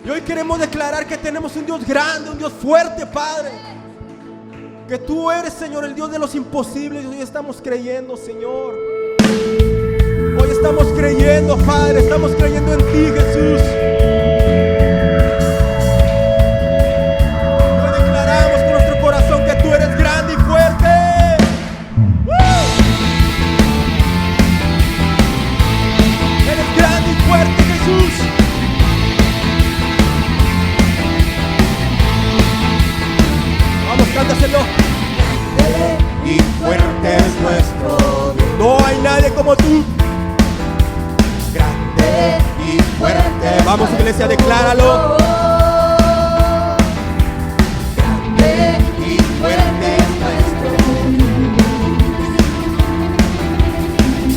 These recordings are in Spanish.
Y hoy queremos declarar que tenemos un Dios grande, un Dios fuerte, Padre. Que tú eres, Señor, el Dios de los imposibles. Hoy estamos creyendo, Señor. Hoy estamos creyendo, Padre. Estamos creyendo en ti, Jesús. Hoy declaramos con nuestro corazón que tú eres grande y fuerte. Eres grande y fuerte, Jesús. Vamos, cántaselo. Y fuerte es nuestro Dios. No hay nadie como tú. Grande y fuerte. Vamos, iglesia, decláralo. Grande y fuerte es nuestro Dios.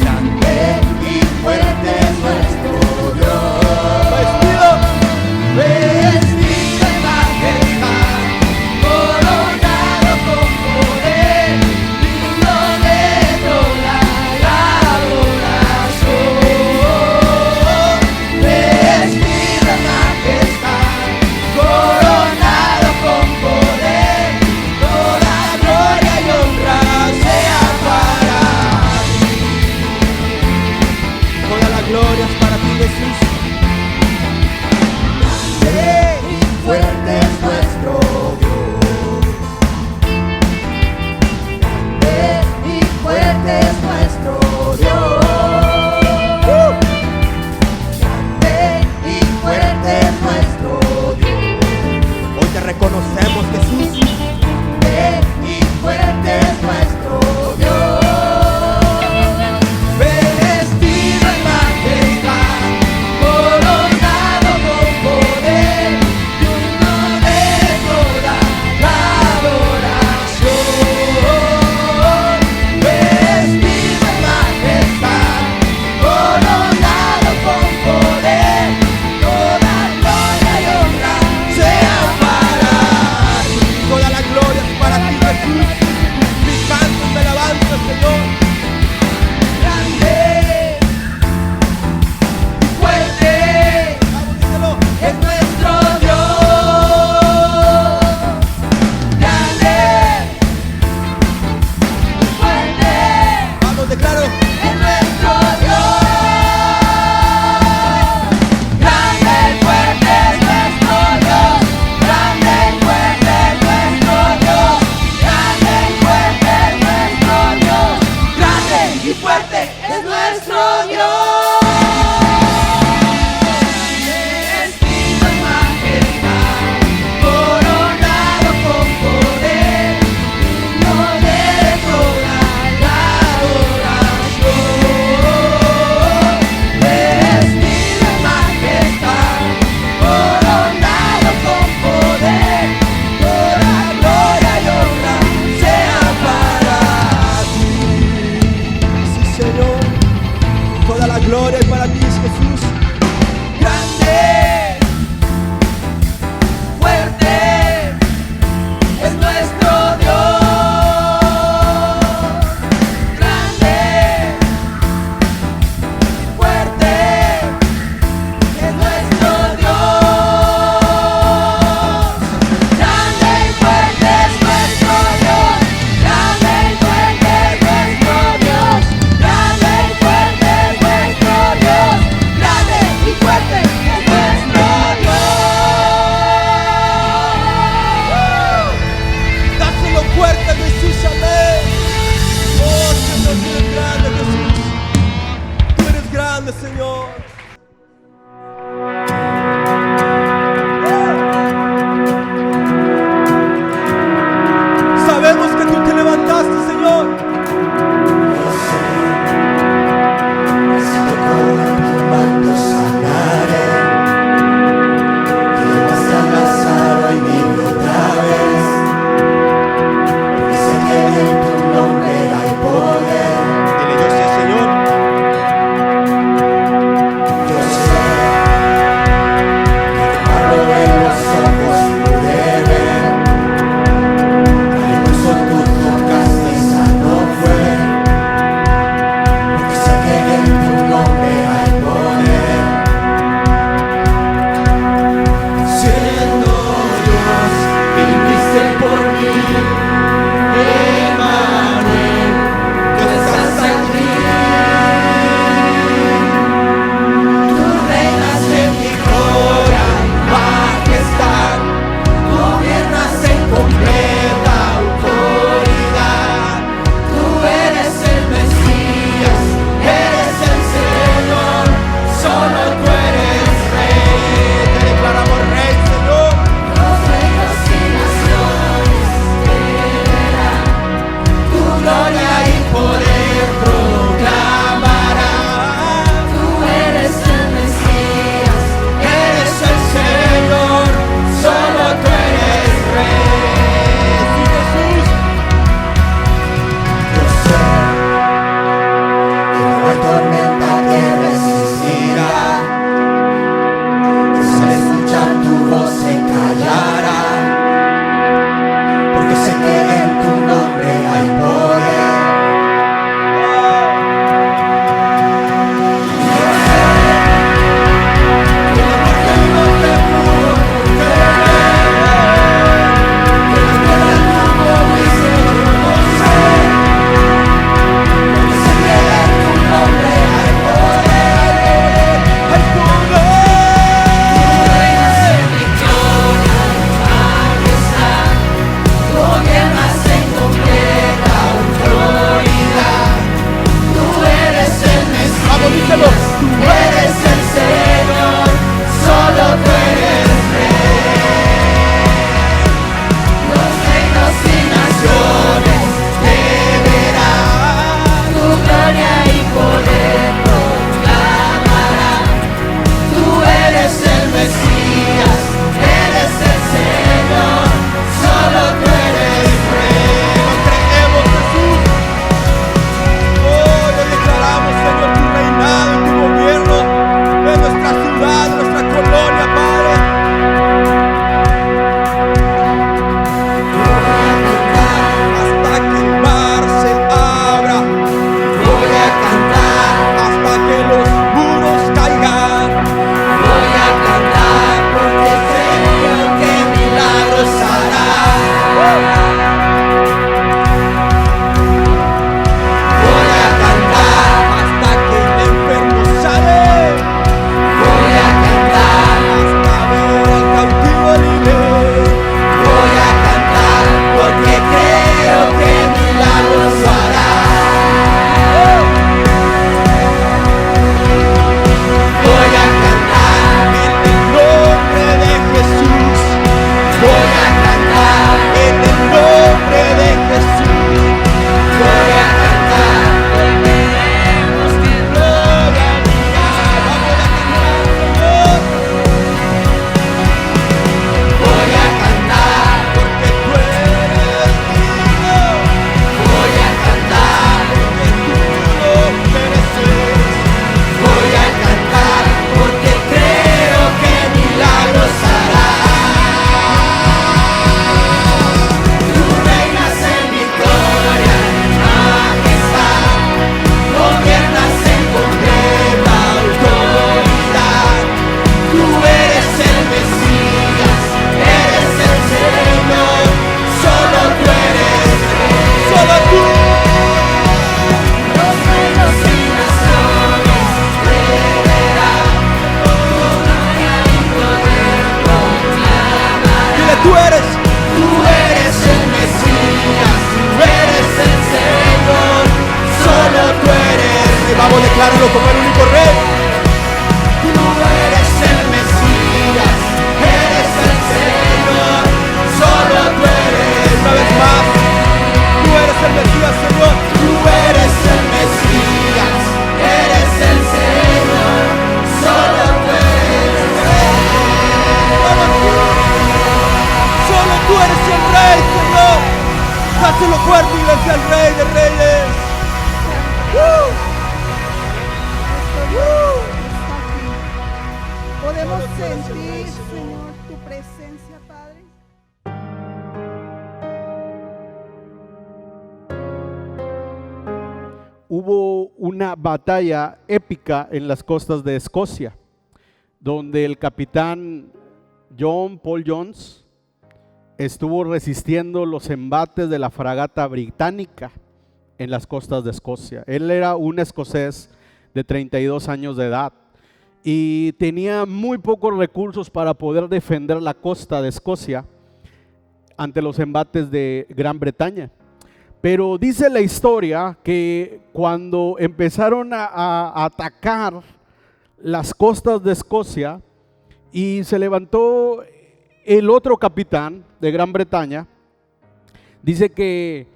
Grande y fuerte es nuestro Dios. Vestido en majestad, coronado con poder, digno de toda la adoración. Vestido en majestad. Decláralo como el único rey. Tú eres el Mesías, eres el Señor, solo tú eres. Una vez más, tú eres el Mesías, Señor. Tú eres el Mesías, eres el Señor, solo tú eres. Solo tú eres el rey, Señor. Dáselo fuerte, iglesia, al rey de reyes. Podemos sentir, Señor, tu presencia, Padre. Hubo una batalla épica en las costas de Escocia, donde el capitán John Paul Jones estuvo resistiendo los embates de la fragata británica en las costas de Escocia. Él era un escocés de 32 años de edad y tenía muy pocos recursos para poder defender la costa de Escocia ante los embates de Gran Bretaña. Pero dice la historia que cuando empezaron a atacar las costas de Escocia y se levantó el otro capitán de Gran Bretaña, dice que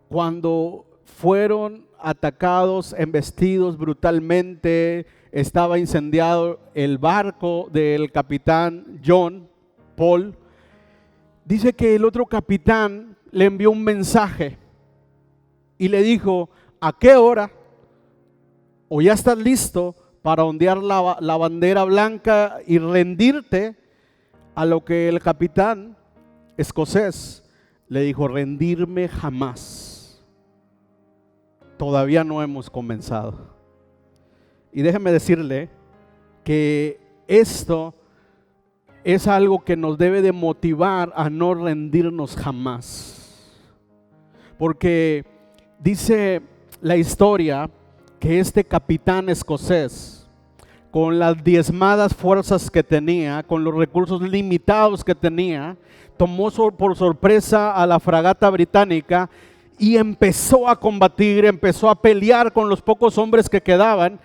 cuando fueron atacados, embestidos brutalmente, estaba incendiado el barco del capitán John Paul, dice que el otro capitán le envió un mensaje y le dijo: ¿a qué hora? ¿O ya estás listo para ondear la bandera blanca y rendirte? A lo que el capitán escocés le dijo: rendirme jamás. Todavía no hemos comenzado. Y déjeme decirle que esto es algo que nos debe de motivar a no rendirnos jamás. Porque dice la historia que este capitán escocés, con las diezmadas fuerzas que tenía, con los recursos limitados que tenía, tomó por sorpresa a la fragata británica y empezó a combatir, empezó a pelear con los pocos hombres que quedaban,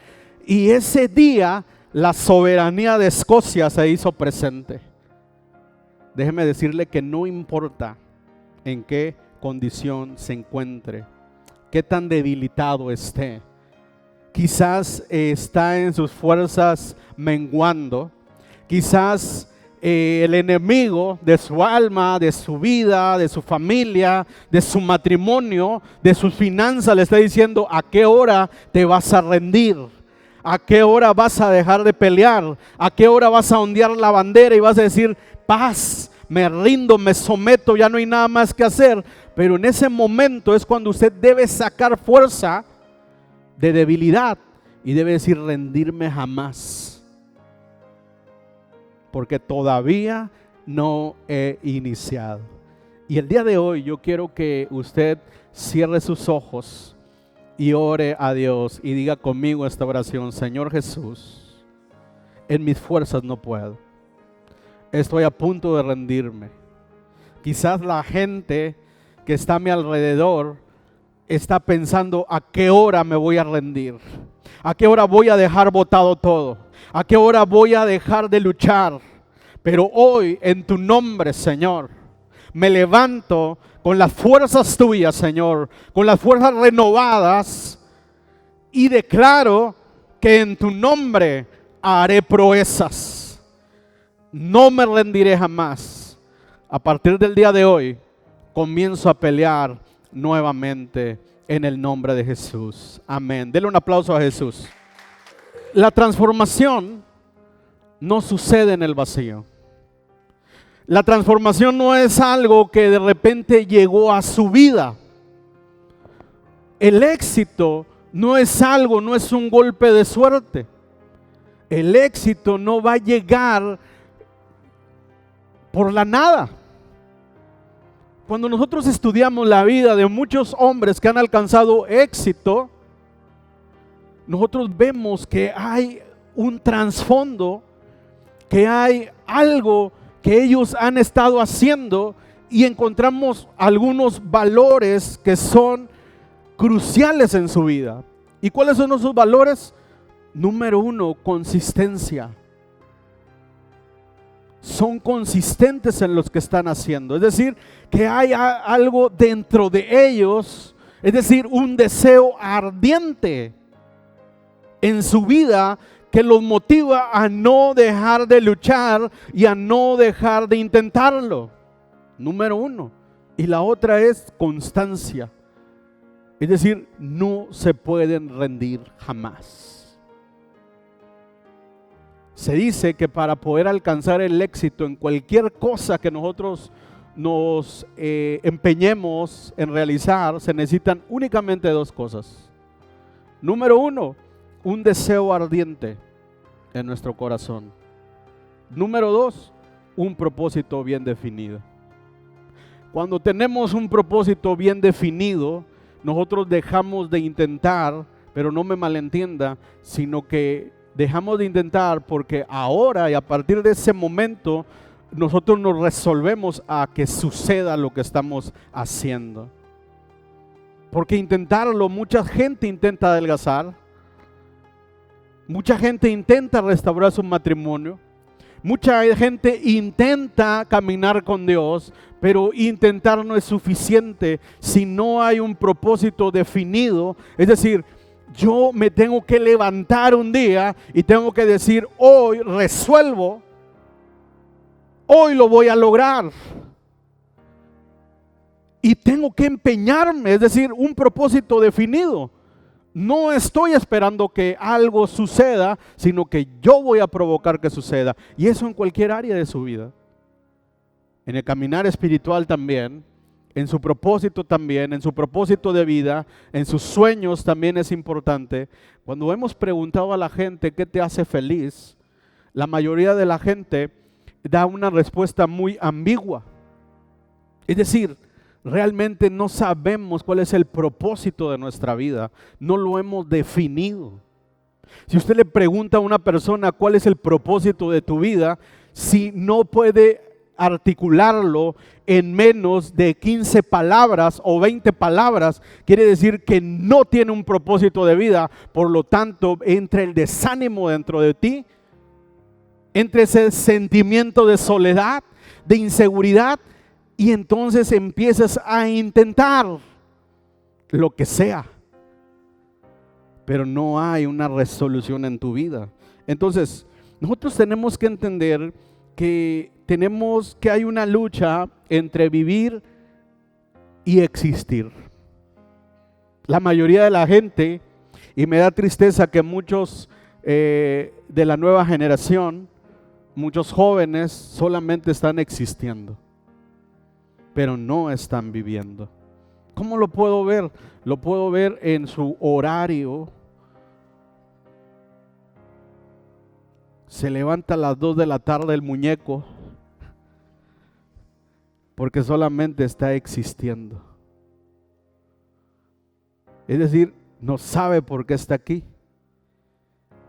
y ese día la soberanía de Escocia se hizo presente. Déjeme decirle que no importa en qué condición se encuentre, qué tan debilitado esté, quizás está en sus fuerzas menguando, quizás el enemigo de su alma, de su vida, de su familia, de su matrimonio, de sus finanzas le está diciendo: ¿a qué hora te vas a rendir? ¿A qué hora vas a dejar de pelear? ¿A qué hora vas a ondear la bandera y vas a decir: paz, me rindo, me someto, ya no hay nada más que hacer? Pero en ese momento es cuando usted debe sacar fuerza de debilidad y debe decir: rendirme jamás, porque todavía no he iniciado. Y el día de hoy yo quiero que usted cierre sus ojos y ore a Dios y diga conmigo esta oración: Señor Jesús, en mis fuerzas no puedo, estoy a punto de rendirme. Quizás la gente que está a mi alrededor está pensando: ¿a qué hora me voy a rendir? ¿A qué hora voy a dejar botado todo? ¿A qué hora voy a dejar de luchar? Pero hoy, en tu nombre, Señor, me levanto con las fuerzas tuyas, Señor, con las fuerzas renovadas, y declaro que en tu nombre haré proezas. No me rendiré jamás. A partir del día de hoy, comienzo a pelear nuevamente en el nombre de Jesús. Amén. Denle un aplauso a Jesús. La transformación no sucede en el vacío. La transformación no es algo que de repente llegó a su vida. El éxito no es algo, no es un golpe de suerte. El éxito no va a llegar por la nada. Cuando nosotros estudiamos la vida de muchos hombres que han alcanzado éxito, nosotros vemos que hay un trasfondo, que hay algo que ellos han estado haciendo, y encontramos algunos valores que son cruciales en su vida. ¿Y cuáles son esos valores? Número 1, consistencia. Son consistentes en los que están haciendo. Es decir, que hay algo dentro de ellos, es decir, un deseo ardiente en su vida que los motiva a no dejar de luchar y a no dejar de intentarlo. Número 1. Y la otra es constancia. Es decir, no se pueden rendir jamás. Se dice que para poder alcanzar el éxito en cualquier cosa que nosotros nos empeñemos en realizar, se necesitan únicamente 2 cosas. Número 1, un deseo ardiente en nuestro corazón. Número 2, un propósito bien definido. Cuando tenemos un propósito bien definido, nosotros dejamos de intentar, pero no me malentienda, sino que dejamos de intentar porque ahora y a partir de ese momento nosotros nos resolvemos a que suceda lo que estamos haciendo. Porque intentarlo, mucha gente intenta adelgazar, mucha gente intenta restaurar su matrimonio, mucha gente intenta caminar con Dios, pero intentar no es suficiente si no hay un propósito definido. Es decir, yo me tengo que levantar un día y tengo que decir, hoy resuelvo, hoy lo voy a lograr. Y tengo que empeñarme, es decir, un propósito definido. No estoy esperando que algo suceda, sino que yo voy a provocar que suceda. Y eso en cualquier área de su vida. En el caminar espiritual también, en su propósito también, en su propósito de vida, en sus sueños también es importante. Cuando hemos preguntado a la gente qué te hace feliz, la mayoría de la gente da una respuesta muy ambigua. Es decir, realmente no sabemos cuál es el propósito de nuestra vida, no lo hemos definido. Si usted le pregunta a una persona cuál es el propósito de tu vida, si no puede articularlo en menos de 15 palabras o 20 palabras, quiere decir que no tiene un propósito de vida. Por lo tanto, entre el desánimo dentro de ti, entre ese sentimiento de soledad, de inseguridad, y entonces empiezas a intentar lo que sea, pero no hay una resolución en tu vida. Entonces, nosotros tenemos que entender que hay una lucha entre vivir y existir. La mayoría de la gente, y me da tristeza que muchos de la nueva generación, muchos jóvenes solamente están existiendo, pero no están viviendo. ¿Cómo lo puedo ver? Lo puedo ver en su horario. Se levanta a las 2 de la tarde el muñeco porque solamente está existiendo. Es decir, no sabe por qué está aquí,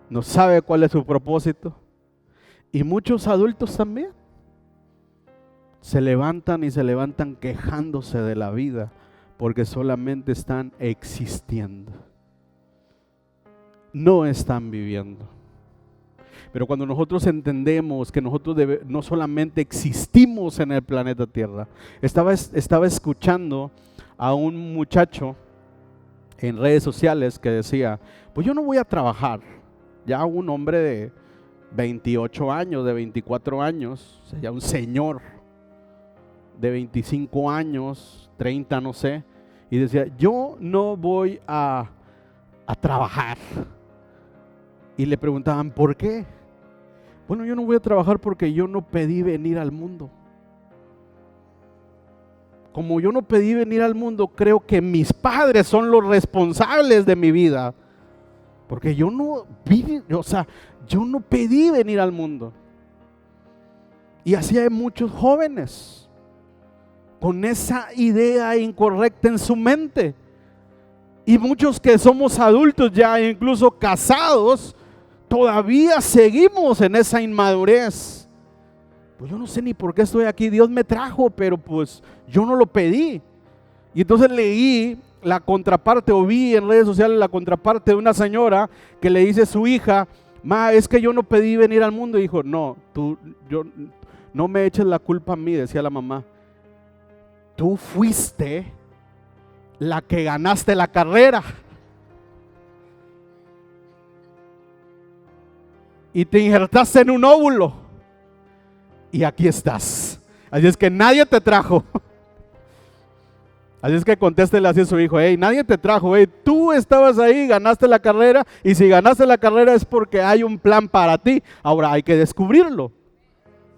no sabe cuál es su propósito. Y muchos adultos también se levantan y se levantan quejándose de la vida porque solamente están existiendo, no están viviendo. Pero cuando nosotros entendemos que nosotros no solamente existimos en el planeta Tierra, estaba escuchando a un muchacho en redes sociales que decía, pues yo no voy a trabajar. Ya un hombre de 28 años, de 24 años, ya un señor de 25 años, 30 no sé, y decía, yo no voy a trabajar. Y le preguntaban, ¿por qué? Bueno, yo no voy a trabajar porque yo no pedí venir al mundo. Como yo no pedí venir al mundo, creo que mis padres son los responsables de mi vida. Porque yo no pedí venir al mundo. Y así hay muchos jóvenes con esa idea incorrecta en su mente. Y muchos que somos adultos ya, incluso casados, todavía seguimos en esa inmadurez. Pues yo no sé ni por qué estoy aquí, Dios me trajo, pero pues yo no lo pedí. Y entonces leí la contraparte, o vi en redes sociales la contraparte de una señora que le dice a su hija: ma, es que yo no pedí venir al mundo. Y dijo: no, no me eches la culpa a mí, decía la mamá. Tú fuiste la que ganaste la carrera. Y te injertaste en un óvulo. Y aquí estás. Así es que nadie te trajo. Así es que contéstele así a su hijo: hey, nadie te trajo, hey, tú estabas ahí, ganaste la carrera, y si ganaste la carrera es porque hay un plan para ti. Ahora hay que descubrirlo.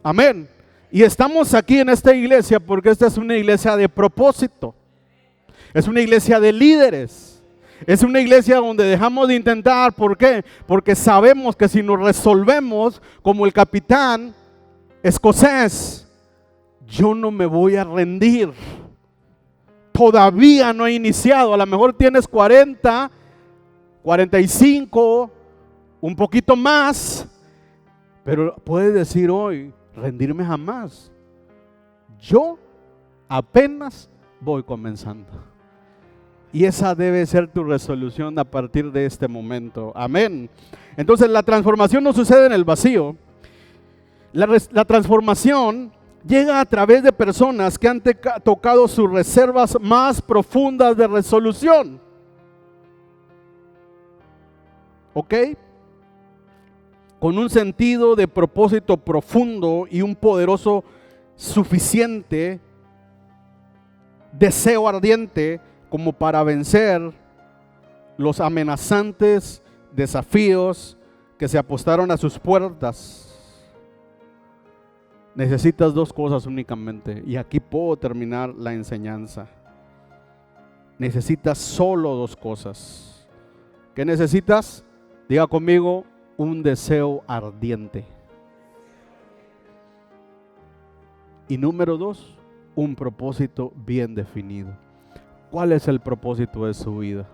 Amén. Y estamos aquí en esta iglesia porque esta es una iglesia de propósito. Es una iglesia de líderes. Es una iglesia donde dejamos de intentar. ¿Por qué? Porque sabemos que si nos resolvemos como el capitán escocés, yo no me voy a rendir. Todavía no he iniciado. A lo mejor tienes 40, 45, un poquito más, pero puedes decir hoy: rendirme jamás. Yo apenas voy comenzando. Y esa debe ser tu resolución a partir de este momento. Amén. Entonces la transformación no sucede en el vacío. La transformación llega a través de personas que han tocado sus reservas más profundas de resolución. ¿Ok? Con un sentido de propósito profundo y un poderoso, suficiente deseo ardiente como para vencer los amenazantes desafíos que se apostaron a sus puertas. Necesitas dos cosas únicamente, y aquí puedo terminar la enseñanza. Necesitas solo dos cosas. ¿Qué necesitas? Diga conmigo: un deseo ardiente. Y número dos, un propósito bien definido. ¿Cuál es el propósito de su vida?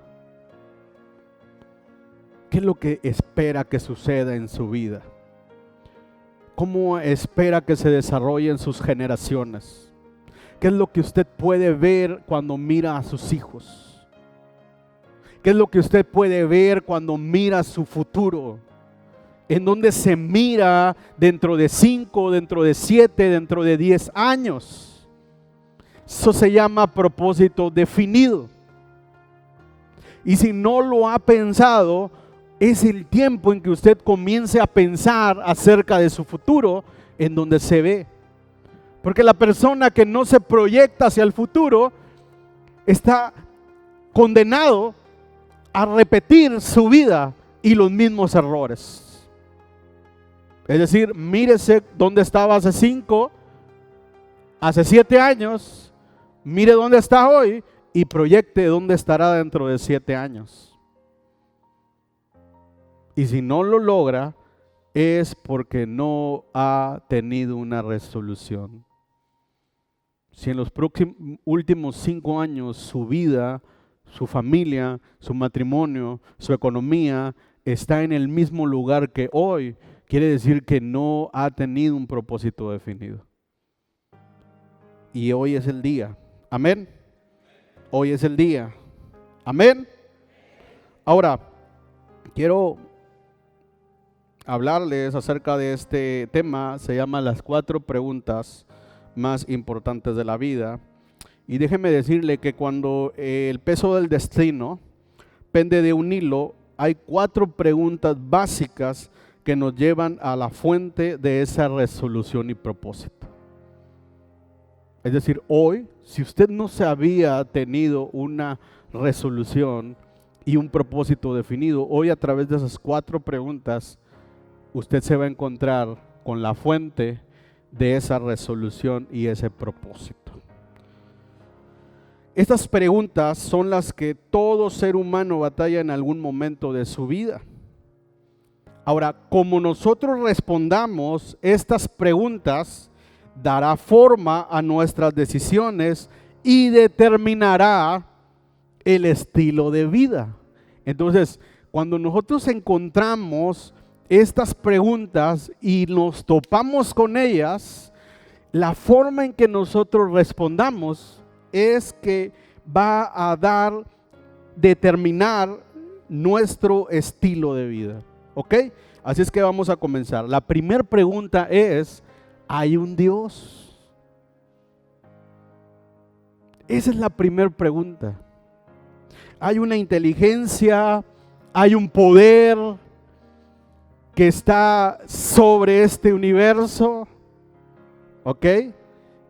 ¿Qué es lo que espera que suceda en su vida? ¿Cómo espera que se desarrolle en sus generaciones? ¿Qué es lo que usted puede ver cuando mira a sus hijos? ¿Qué es lo que usted puede ver cuando mira su futuro? ¿En dónde se mira dentro de 5, dentro de 7, dentro de 10 años? Eso se llama propósito definido. Y si no lo ha pensado, es el tiempo en que usted comience a pensar acerca de su futuro, en donde se ve. Porque la persona que no se proyecta hacia el futuro está condenado a repetir su vida y los mismos errores. Es decir, mírese dónde estaba hace 5, hace 7 años, mire dónde está hoy y proyecte dónde estará dentro de 7 años. Y si no lo logra, es porque no ha tenido una resolución. Si en los últimos 5 años su vida, su familia, su matrimonio, su economía está en el mismo lugar que hoy, quiere decir que no ha tenido un propósito definido. Y hoy es el día. Amén. Hoy es el día. Amén. Ahora, quiero hablarles acerca de este tema. Se llama las 4 preguntas más importantes de la vida. Y déjeme decirle que cuando el peso del destino pende de un hilo, hay 4 preguntas básicas que nos llevan a la fuente de esa resolución y propósito. Es decir, hoy, si usted no se había tenido una resolución y un propósito definido, hoy a través de esas 4 preguntas, usted se va a encontrar con la fuente de esa resolución y ese propósito. Estas preguntas son las que todo ser humano batalla en algún momento de su vida. Ahora, como nosotros respondamos estas preguntas, dará forma a nuestras decisiones y determinará el estilo de vida. Entonces, cuando nosotros encontramos estas preguntas y nos topamos con ellas, la forma en que nosotros respondamos es que va a determinar nuestro estilo de vida. ¿Ok? Así es que vamos a comenzar. La primera pregunta es, ¿hay un Dios? Esa es la primera pregunta. ¿Hay una inteligencia? ¿Hay un poder que está sobre este universo? ¿Ok?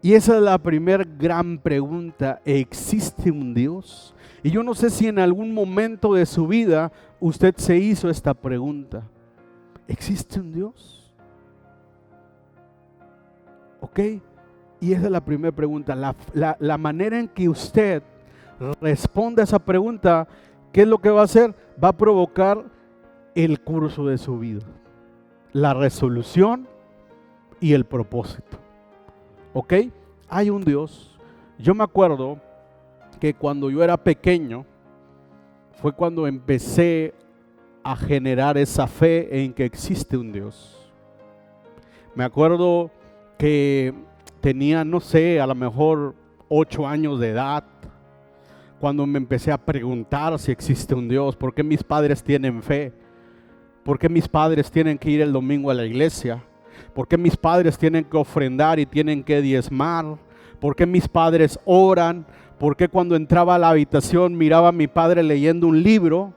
Y esa es la primera gran pregunta. ¿Existe un Dios? Y yo no sé si en algún momento de su vida usted se hizo esta pregunta. ¿Existe un Dios? ¿Ok? Y esa es la primera pregunta. La manera en que usted responde a esa pregunta, ¿qué es lo que va a hacer? Va a provocar el curso de su vida, la resolución y el propósito. ¿Ok? Hay un Dios. Yo me acuerdo que cuando yo era pequeño fue cuando empecé a generar esa fe en que existe un Dios. Me acuerdo que tenía, no sé, a lo mejor 8 años de edad, cuando me empecé a preguntar si existe un Dios, por qué mis padres tienen fe, por qué mis padres tienen que ir el domingo a la iglesia, por qué mis padres tienen que ofrendar y tienen que diezmar, por qué mis padres oran, por qué cuando entraba a la habitación miraba a mi padre leyendo un libro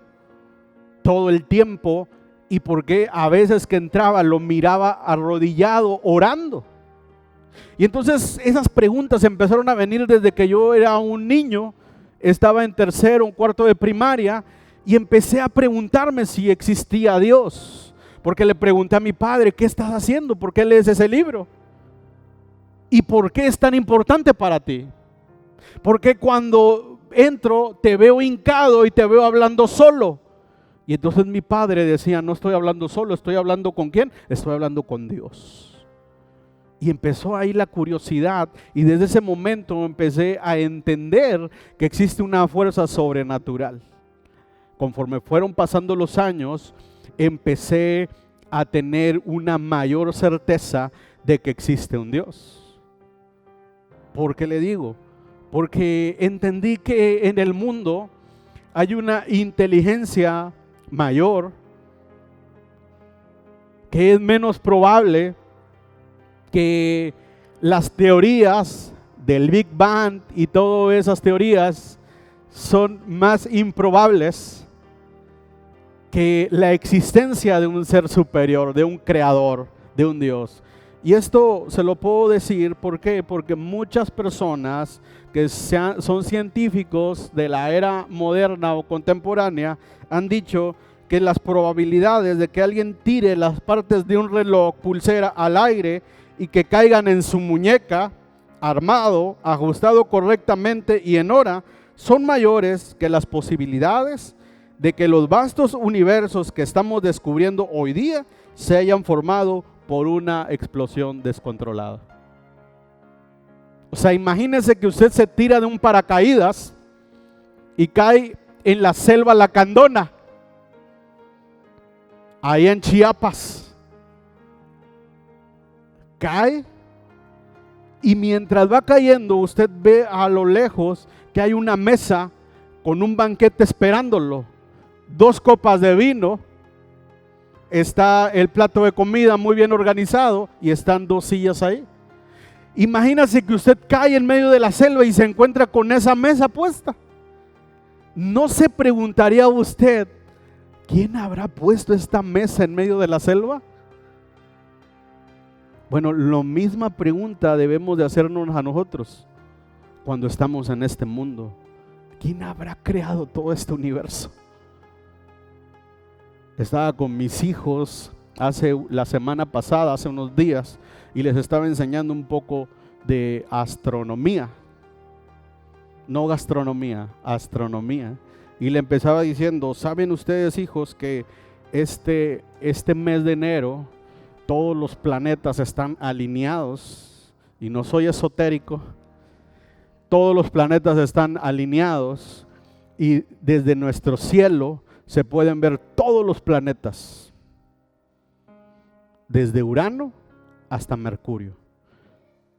todo el tiempo, y por qué a veces que entraba lo miraba arrodillado orando. Y entonces esas preguntas empezaron a venir desde que yo era un niño, estaba en tercero o cuarto de primaria, y empecé a preguntarme si existía Dios, porque le pregunté a mi padre, ¿qué estás haciendo? ¿Por qué lees ese libro? ¿Y por qué es tan importante para ti? Porque cuando entro te veo hincado y te veo hablando solo. Y entonces mi padre decía, no estoy hablando solo, estoy hablando ¿con quién? Estoy hablando con Dios. Y empezó ahí la curiosidad, y desde ese momento empecé a entender que existe una fuerza sobrenatural. Conforme fueron pasando los años, empecé a tener una mayor certeza de que existe un Dios. ¿Por qué le digo? Porque entendí que en el mundo hay una inteligencia mayor, que es menos probable que las teorías del Big Bang y todas esas teorías son más improbables que la existencia de un ser superior, de un creador, de un Dios. Y esto se lo puedo decir, ¿por qué? Porque muchas personas que son científicos de la era moderna o contemporánea han dicho que las probabilidades de que alguien tire las partes de un reloj, pulsera, al aire y que caigan en su muñeca, armado, ajustado correctamente y en hora, son mayores que las posibilidades de que los vastos universos que estamos descubriendo hoy día se hayan formado por una explosión descontrolada. O sea, imagínese que usted se tira de un paracaídas y cae en la selva Lacandona, ahí en Chiapas. Cae y mientras va cayendo usted ve a lo lejos que hay una mesa con un banquete esperándolo, 2 copas de vino, está el plato de comida muy bien organizado y están 2 sillas ahí. Imagínese que usted cae en medio de la selva y se encuentra con esa mesa puesta. ¿No se preguntaría usted, quién habrá puesto esta mesa en medio de la selva? Bueno, la misma pregunta debemos de hacernos a nosotros cuando estamos en este mundo. ¿Quién habrá creado todo este universo? Estaba con mis hijos la semana pasada, hace unos días, y les estaba enseñando un poco de astronomía. No gastronomía, astronomía. Y le empezaba diciendo, ¿saben ustedes, hijos, que este mes de enero todos los planetas están alineados? Y no soy esotérico. Todos los planetas están alineados y desde nuestro cielo se pueden ver todos los planetas, desde Urano hasta Mercurio.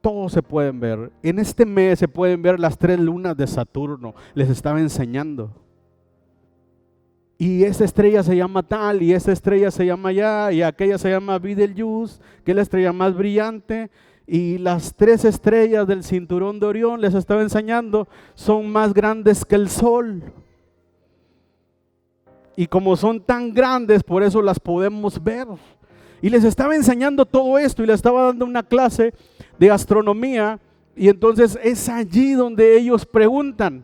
todos se pueden ver. En este mes se pueden ver las 3 lunas de Saturno. Les estaba enseñando. Y esta estrella se llama tal, y esta estrella se llama ya, y aquella se llama Betelgeuse, que es la estrella más brillante. Y las 3 estrellas del cinturón de Orión, les estaba enseñando, son más grandes que el sol. Y como son tan grandes, por eso las podemos ver. Y les estaba enseñando todo esto, y les estaba dando una clase de astronomía. Y entonces es allí donde ellos preguntan,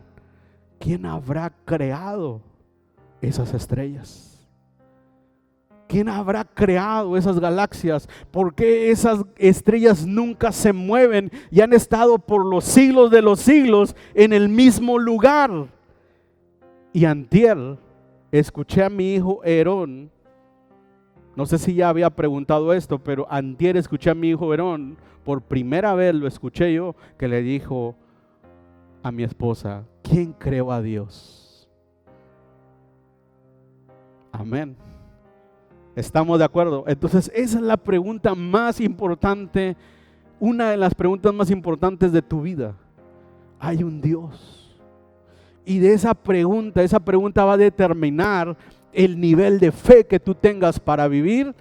¿quién habrá creado esas estrellas? ¿Quién habrá creado esas galaxias? ¿Por qué esas estrellas nunca se mueven y han estado por los siglos de los siglos en el mismo lugar? Y antier escuché a mi hijo Herón, no sé si ya había preguntado esto, pero antier escuché a mi hijo Herón, por primera vez lo escuché yo, que le dijo a mi esposa, ¿quién creó a Dios? Amén. ¿Estamos de acuerdo? Entonces esa es la pregunta más importante, una de las preguntas más importantes de tu vida. ¿Hay un Dios? Y de esa pregunta va a determinar el nivel de fe que tú tengas para vivir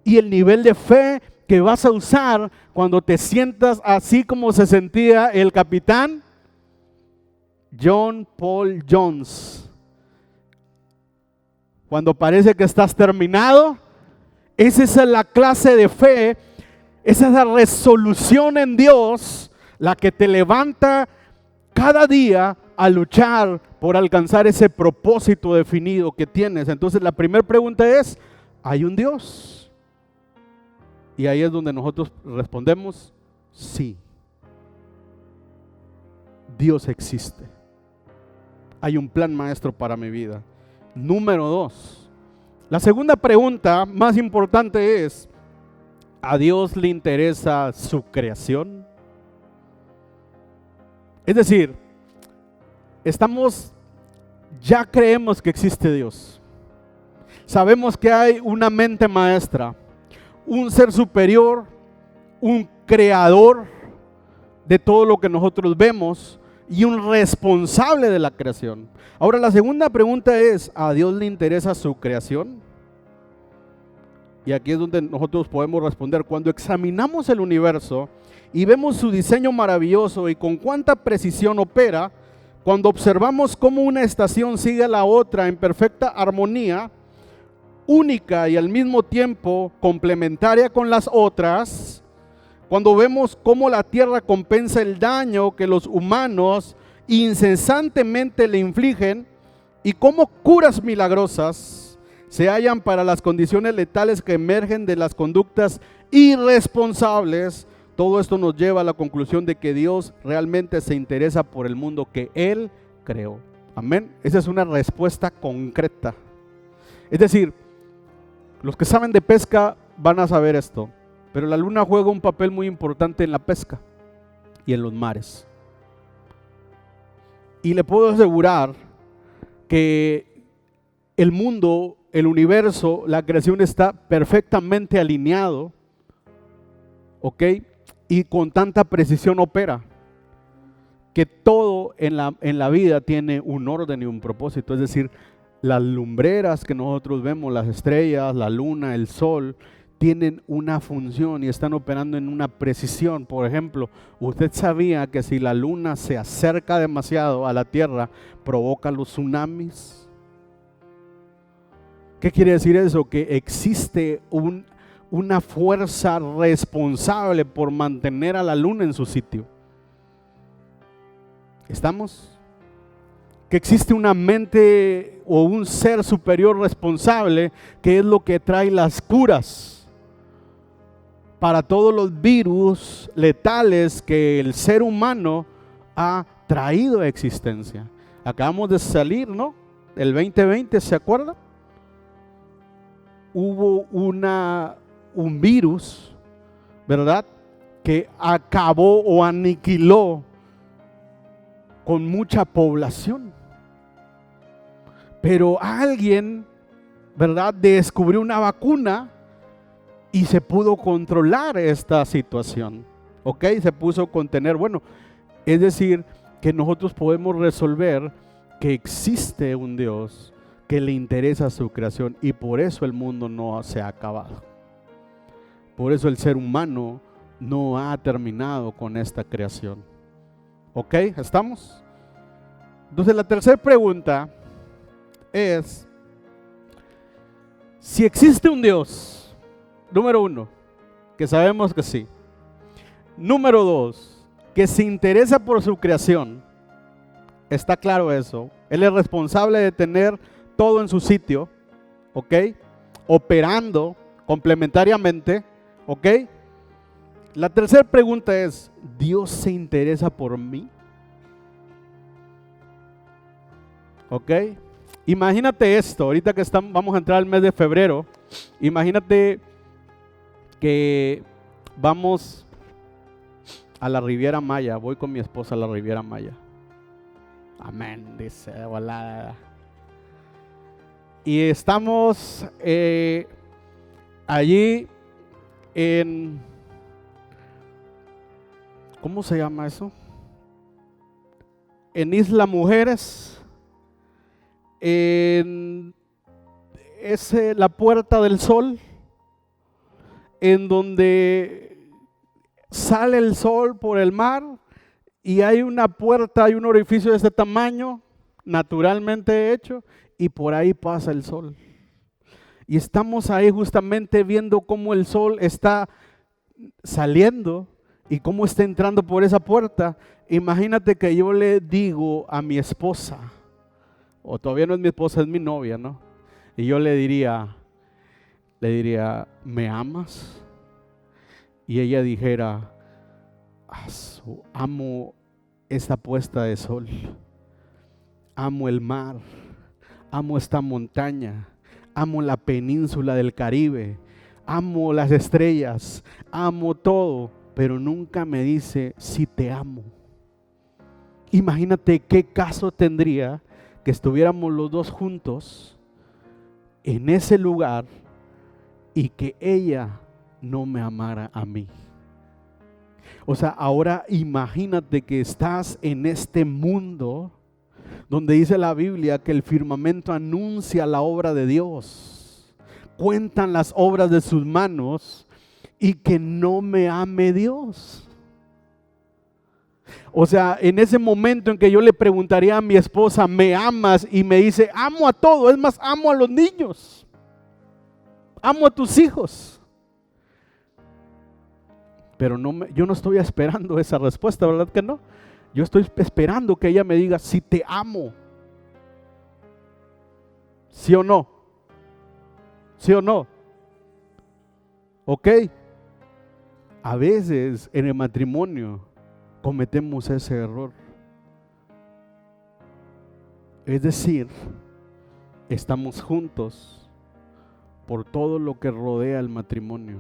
y el nivel de fe que vas a usar cuando te sientas así como se sentía el capitán John Paul Jones. Cuando parece que estás terminado, esa es la clase de fe, esa es la resolución en Dios, la que te levanta cada día a luchar por alcanzar ese propósito definido que tienes. Entonces la primera pregunta es, ¿hay un Dios? Y ahí es donde nosotros respondemos, sí. Dios existe. Hay un plan maestro para mi vida. Número 2. La segunda pregunta más importante es, ¿a Dios le interesa su creación? Es decir, ya creemos que existe Dios. Sabemos que hay una mente maestra, un ser superior, un creador de todo lo que nosotros vemos y un responsable de la creación. Ahora la segunda pregunta es, ¿a Dios le interesa su creación? Y aquí es donde nosotros podemos responder. Cuando examinamos el universo y vemos su diseño maravilloso y con cuánta precisión opera, cuando observamos cómo una estación sigue a la otra en perfecta armonía, única y al mismo tiempo complementaria con las otras, cuando vemos cómo la tierra compensa el daño que los humanos incesantemente le infligen y cómo curas milagrosas se hallan para las condiciones letales que emergen de las conductas irresponsables, todo esto nos lleva a la conclusión de que Dios realmente se interesa por el mundo que Él creó. Amén. Esa es una respuesta concreta. Es decir, los que saben de pesca van a saber esto, pero la luna juega un papel muy importante en la pesca y en los mares. Y le puedo asegurar que el mundo, el universo, la creación está perfectamente alineado, ¿ok? Y con tanta precisión opera, que todo en la vida tiene un orden y un propósito. Es decir, las lumbreras que nosotros vemos, las estrellas, la luna, el sol, tienen una función y están operando en una precisión. Por ejemplo, usted sabía que si la luna se acerca demasiado a la tierra, provoca los tsunamis. ¿Qué quiere decir eso? Que existe una fuerza responsable por mantener a la luna en su sitio. ¿Estamos? Que existe una mente o un ser superior responsable que es lo que trae las curas para todos los virus letales que el ser humano ha traído a existencia. Acabamos de salir, ¿no? El 2020, ¿se acuerda? Hubo un virus, ¿verdad? Que acabó o aniquiló con mucha población. Pero alguien, ¿verdad?, descubrió una vacuna y se pudo controlar esta situación. ¿ok? Se puso con tener. Bueno, es decir, que nosotros podemos resolver que existe un Dios que le interesa su creación y por eso el mundo no se ha acabado. Por eso el ser humano no ha terminado con esta creación. ¿Ok? ¿Estamos? Entonces la tercera pregunta es, si existe un Dios, número 1, que sabemos que sí. Número 2, que se interesa por su creación. Está claro eso. Él es responsable de tener todo en su sitio, ¿ok? Operando complementariamente, ¿ok? La tercera pregunta es, ¿Dios se interesa por mí? ¿Ok? Imagínate esto, ahorita que vamos a entrar al mes de febrero, imagínate que vamos a la Riviera Maya, voy con mi esposa a la Riviera Maya. Amén, dice, volada. Y estamos allí en, ¿cómo se llama eso? En Isla Mujeres, en la Puerta del Sol, en donde sale el sol por el mar y hay una puerta, hay un orificio de este tamaño, naturalmente hecho, y por ahí pasa el sol. Y estamos ahí justamente viendo cómo el sol está saliendo y cómo está entrando por esa puerta. Imagínate que yo le digo a mi esposa, o todavía no es mi esposa, es mi novia, ¿no? Y yo le diría, ¿me amas? Y ella dijera, amo esta puesta de sol, amo el mar, amo esta montaña, amo la península del Caribe, amo las estrellas, amo todo, pero nunca me dice si te amo. Imagínate qué caso tendría que estuviéramos los dos juntos en ese lugar y que ella no me amara a mí. O sea, ahora imagínate que estás en este mundo donde dice la Biblia que el firmamento anuncia la obra de Dios, cuentan las obras de sus manos, y que no me ame Dios. O sea, en ese momento en que yo le preguntaría a mi esposa, ¿me amas? Y me dice, amo a todo, es más, amo a los niños, amo a tus hijos. Pero yo no estoy esperando esa respuesta, ¿verdad que no? Yo estoy esperando que ella me diga si te amo. ¿Sí o no? ¿Sí o no? ¿Ok? A veces en el matrimonio cometemos ese error. Es decir, estamos juntos por todo lo que rodea el matrimonio,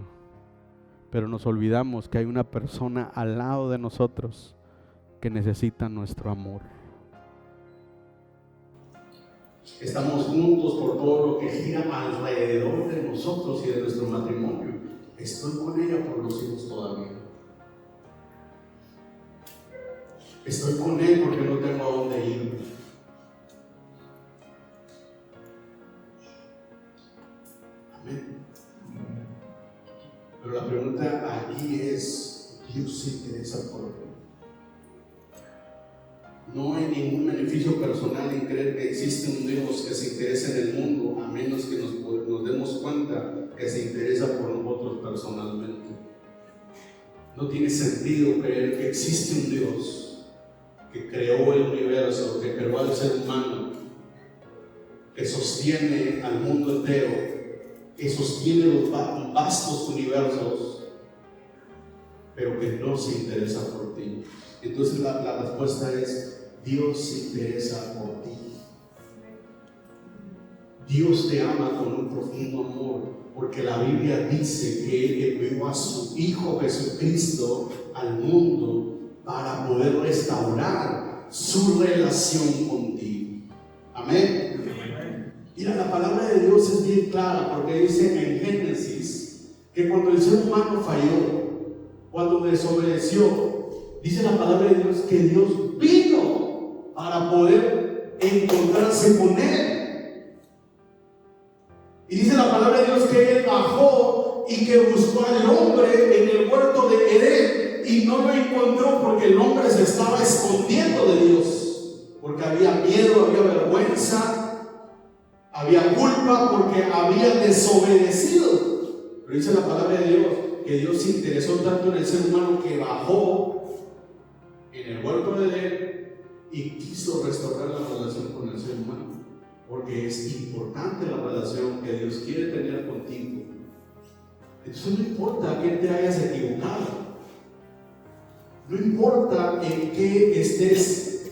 pero nos olvidamos que hay una persona al lado de nosotros que necesita nuestro amor. Estamos juntos por todo lo que gira alrededor de nosotros y de nuestro matrimonio. Estoy con ella por los hijos todavía. Estoy con él porque no tengo a dónde ir. Amén. Pero la pregunta aquí es, ¿Dios se interesa por mí? No hay ningún beneficio personal en creer que existe un Dios que se interesa en el mundo, a menos que nos demos cuenta que se interesa por nosotros personalmente. No tiene sentido creer que existe un Dios que creó el universo, que creó al ser humano, que sostiene al mundo entero, que sostiene los vastos universos, pero que no se interesa por ti. Entonces la respuesta es, Dios se interesa por ti. Dios te ama con un profundo amor, porque la Biblia dice que Él envió a su Hijo Jesucristo al mundo para poder restaurar su relación contigo. Amén. Mira, la palabra de Dios es bien clara, porque dice en Génesis que cuando el ser humano falló, cuando desobedeció, dice la palabra de Dios que Dios vino para poder encontrarse con él. Y dice la palabra de Dios que él bajó y que buscó al hombre en el huerto de Edén y no lo encontró porque el hombre se estaba escondiendo de Dios, porque había miedo, había vergüenza, había culpa, porque había desobedecido. Pero dice la palabra de Dios que Dios se interesó tanto en el ser humano que bajó en el huerto de Edén y quiso restaurar la relación con el ser humano, porque es importante la relación que Dios quiere tener contigo. Entonces no importa que te hayas equivocado, no importa en qué estés.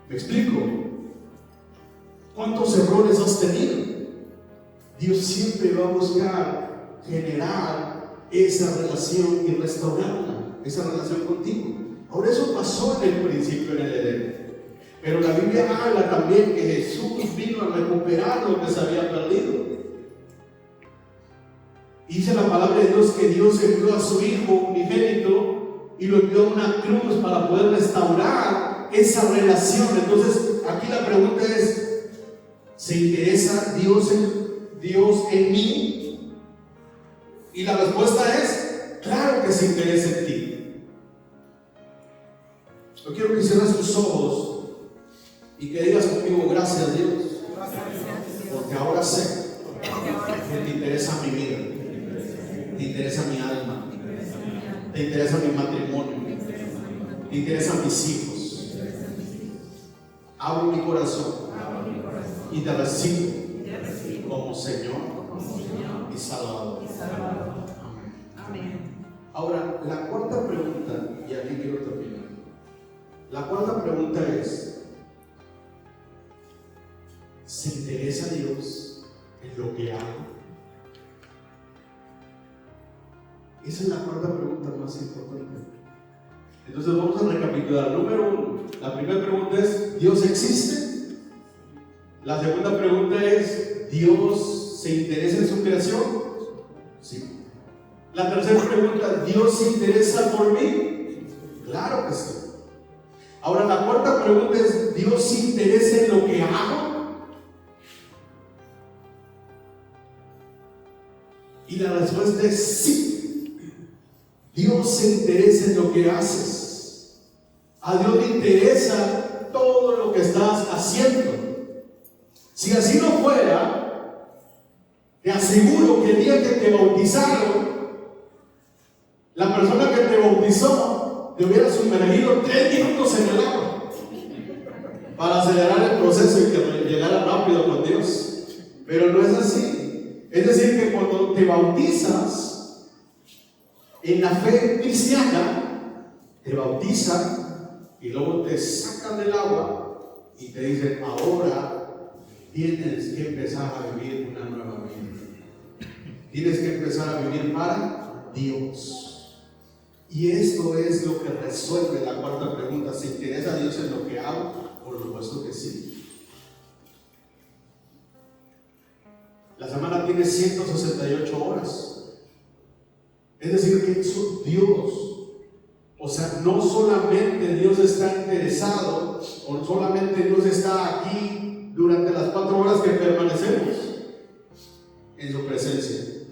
¿Me explico? ¿Cuántos errores has tenido? Dios siempre va a buscar generar esa relación y restaurarla, esa relación contigo. Ahora, eso pasó en el principio en el Edén, pero la Biblia habla también que Jesús vino a recuperar lo que se había perdido. Dice la palabra de Dios que Dios envió a su Hijo unigénito y lo envió a una cruz para poder restaurar esa relación. Entonces, aquí la pregunta es: ¿se interesa Dios en mí? Y la respuesta es: claro que se interesa en ti. Yo quiero que cierres tus ojos y que digas conmigo: gracias Dios, porque ahora sé que te interesa mi vida, te interesa mi alma, te interesa mi matrimonio, te interesan mis hijos. Abro mi corazón y te recibo como Señor y Salvador. Amén. Ahora, la cuarta pregunta, y aquí quiero terminar. La cuarta pregunta es: ¿se interesa Dios en lo que hago? Esa es la cuarta pregunta más importante. Entonces vamos a recapitular. Número 1, la primera pregunta es: ¿Dios existe? La segunda pregunta es: ¿Dios se interesa en su creación? Sí. La tercera pregunta: ¿Dios se interesa por mí? Claro que sí. Ahora, la cuarta pregunta es: ¿Dios se interesa en lo que hago? Y la respuesta es sí. Dios se interesa en lo que haces. A Dios le interesa todo lo que estás haciendo. Si así no fuera, te aseguro que el día que te bautizaron, la persona que te bautizó te hubiera sumergido 3 minutos en el agua para acelerar el proceso y que llegara rápido con Dios. Pero no es así. Es decir, que cuando te bautizas en la fe cristiana, te bautizan y luego te sacan del agua y te dicen: ahora tienes que empezar a vivir una nueva vida. Tienes que empezar a vivir para Dios. Y esto es lo que resuelve la cuarta pregunta: ¿se interesa Dios en lo que hago? Por supuesto que sí. La semana tiene 168 horas. Es decir, que Dios, o sea, no solamente Dios está interesado, o solamente Dios está aquí durante las 4 horas que permanecemos en su presencia.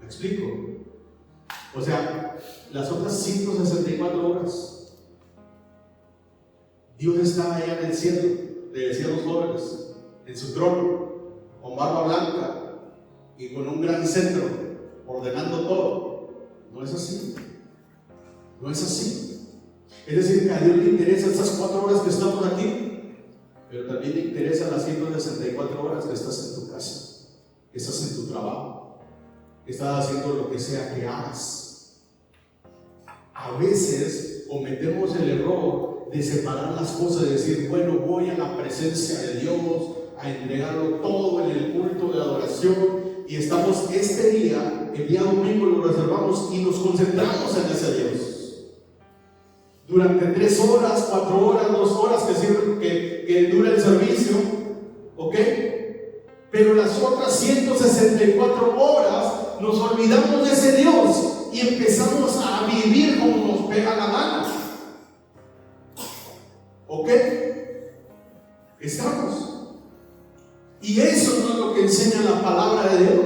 ¿Me explico? O sea, las otras 164 horas, Dios está allá en el cielo, de decían los jóvenes, en su trono, con barba blanca y con un gran centro, ordenando todo. No es así. No es así. Es decir, que a Dios le interesan esas 4 horas que estamos aquí, pero también le interesan las 164 horas que estás en tu casa, que estás en tu trabajo, que estás haciendo lo que sea que hagas. A veces cometemos el error de separar las cosas, de decir: bueno, voy a la presencia de Dios a entregarlo todo en el culto de adoración, y estamos este día, el día domingo, lo reservamos y nos concentramos en ese Dios durante 3 horas, 4 horas, 2 horas que dura el servicio, ¿ok? Pero las otras 164 horas nos olvidamos de ese Dios y empezamos a vivir como nos pega la gana. ¿Ok? Estamos. Y eso no es lo que enseña la palabra de Dios.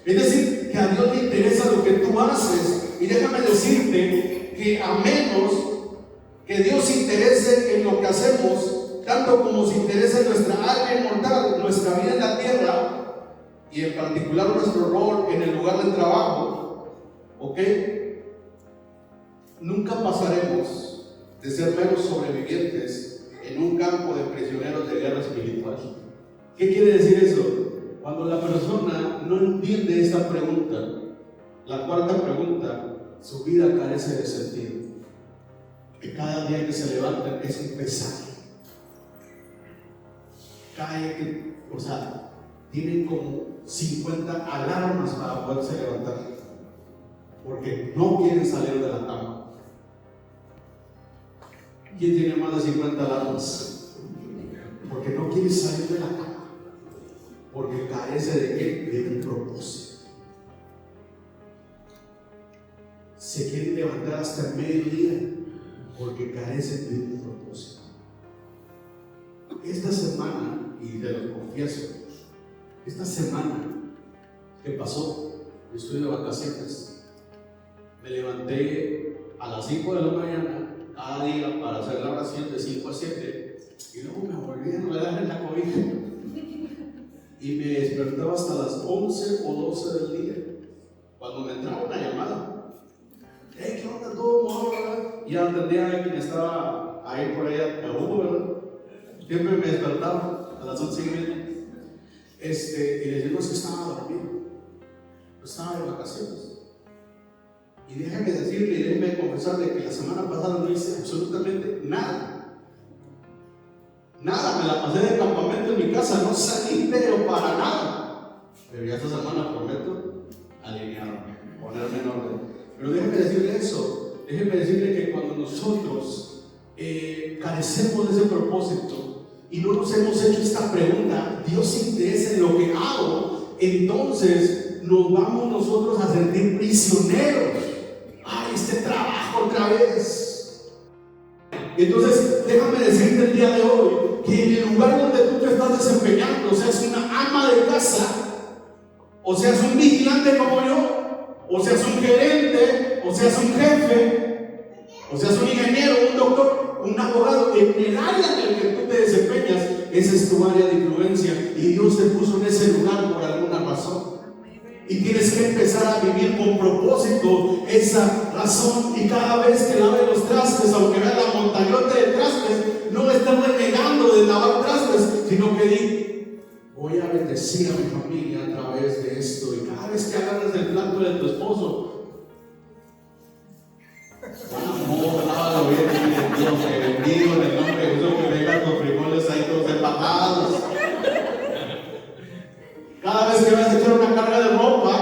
Es decir, que a Dios le interesa lo que tú haces. Y déjame decirte que a menos que Dios se interese en lo que hacemos, tanto como se interesa en nuestra alma inmortal, nuestra vida en la tierra, y en particular nuestro rol en el lugar de trabajo, ¿ok? Nunca pasaremos de ser meros sobrevivientes en un campo de prisioneros de guerra espiritual. ¿Qué quiere decir eso? Cuando la persona no entiende esta pregunta, la cuarta pregunta, su vida carece de sentido. Que cada día que se levantan es un pesar. Tienen como 50 alarmas para poderse levantar, porque no quieren salir de la cama. ¿Quién tiene más de 50 alarmas? Porque no quiere salir de la cama, porque carece de qué? De un propósito. Se quieren levantar hasta el mediodía, porque carecen de un propósito. Esta semana, y te lo confieso, esta semana que pasó, yo estoy de vacaciones, me levanté a las 5 de la mañana cada día para hacer la oración de 5 a 7 y luego me volví a enredar en la cobija y me despertaba hasta las 11 o 12 del día cuando me entraba una llamada. ¿Qué onda? ¿Todo mojado, verdad? Y ya entendía a quien estaba ahí por allá, a Hugo, ¿verdad? Siempre me despertaba a las 11:30. Y les digo, es que estaba dormido, estaba de vacaciones. Y déjame decirle y déjame confesarle que la semana pasada no hice absolutamente nada. Nada, me la pasé de campamento en mi casa, no salí, pero para nada. Pero ya esta semana prometo alinearme, ponerme en orden. Pero déjeme decirle eso, déjeme decirle que cuando nosotros carecemos de ese propósito y no nos hemos hecho esta pregunta, Dios se interesa en lo que hago, entonces nos vamos nosotros a sentir prisioneros. ¡Ay, este trabajo otra vez! Entonces, déjame decirte el día de hoy que en el lugar donde tú te estás desempeñando, seas una ama de casa, o seas un vigilante como yo, o seas un gerente, o seas un jefe, o seas un ingeniero, un doctor, un abogado, en el área en el que tú te desempeñas, esa es tu área de influencia y Dios te puso en ese lugar por alguna razón. Y tienes que empezar a vivir con propósito esa razón. Y cada vez que laves los trastes, aunque veas la montañota de trastes, no estés renegando de lavar trastes, sino que di, voy a bendecir a mi familia a través de esto. Y cada vez que agarras el plato de tu esposo, amor, lávalo bien, Dios te bendigo en el nombre de Jesús, que vengan los frijoles ahí todos empapados. Cada vez que vas a echar una carga de ropa,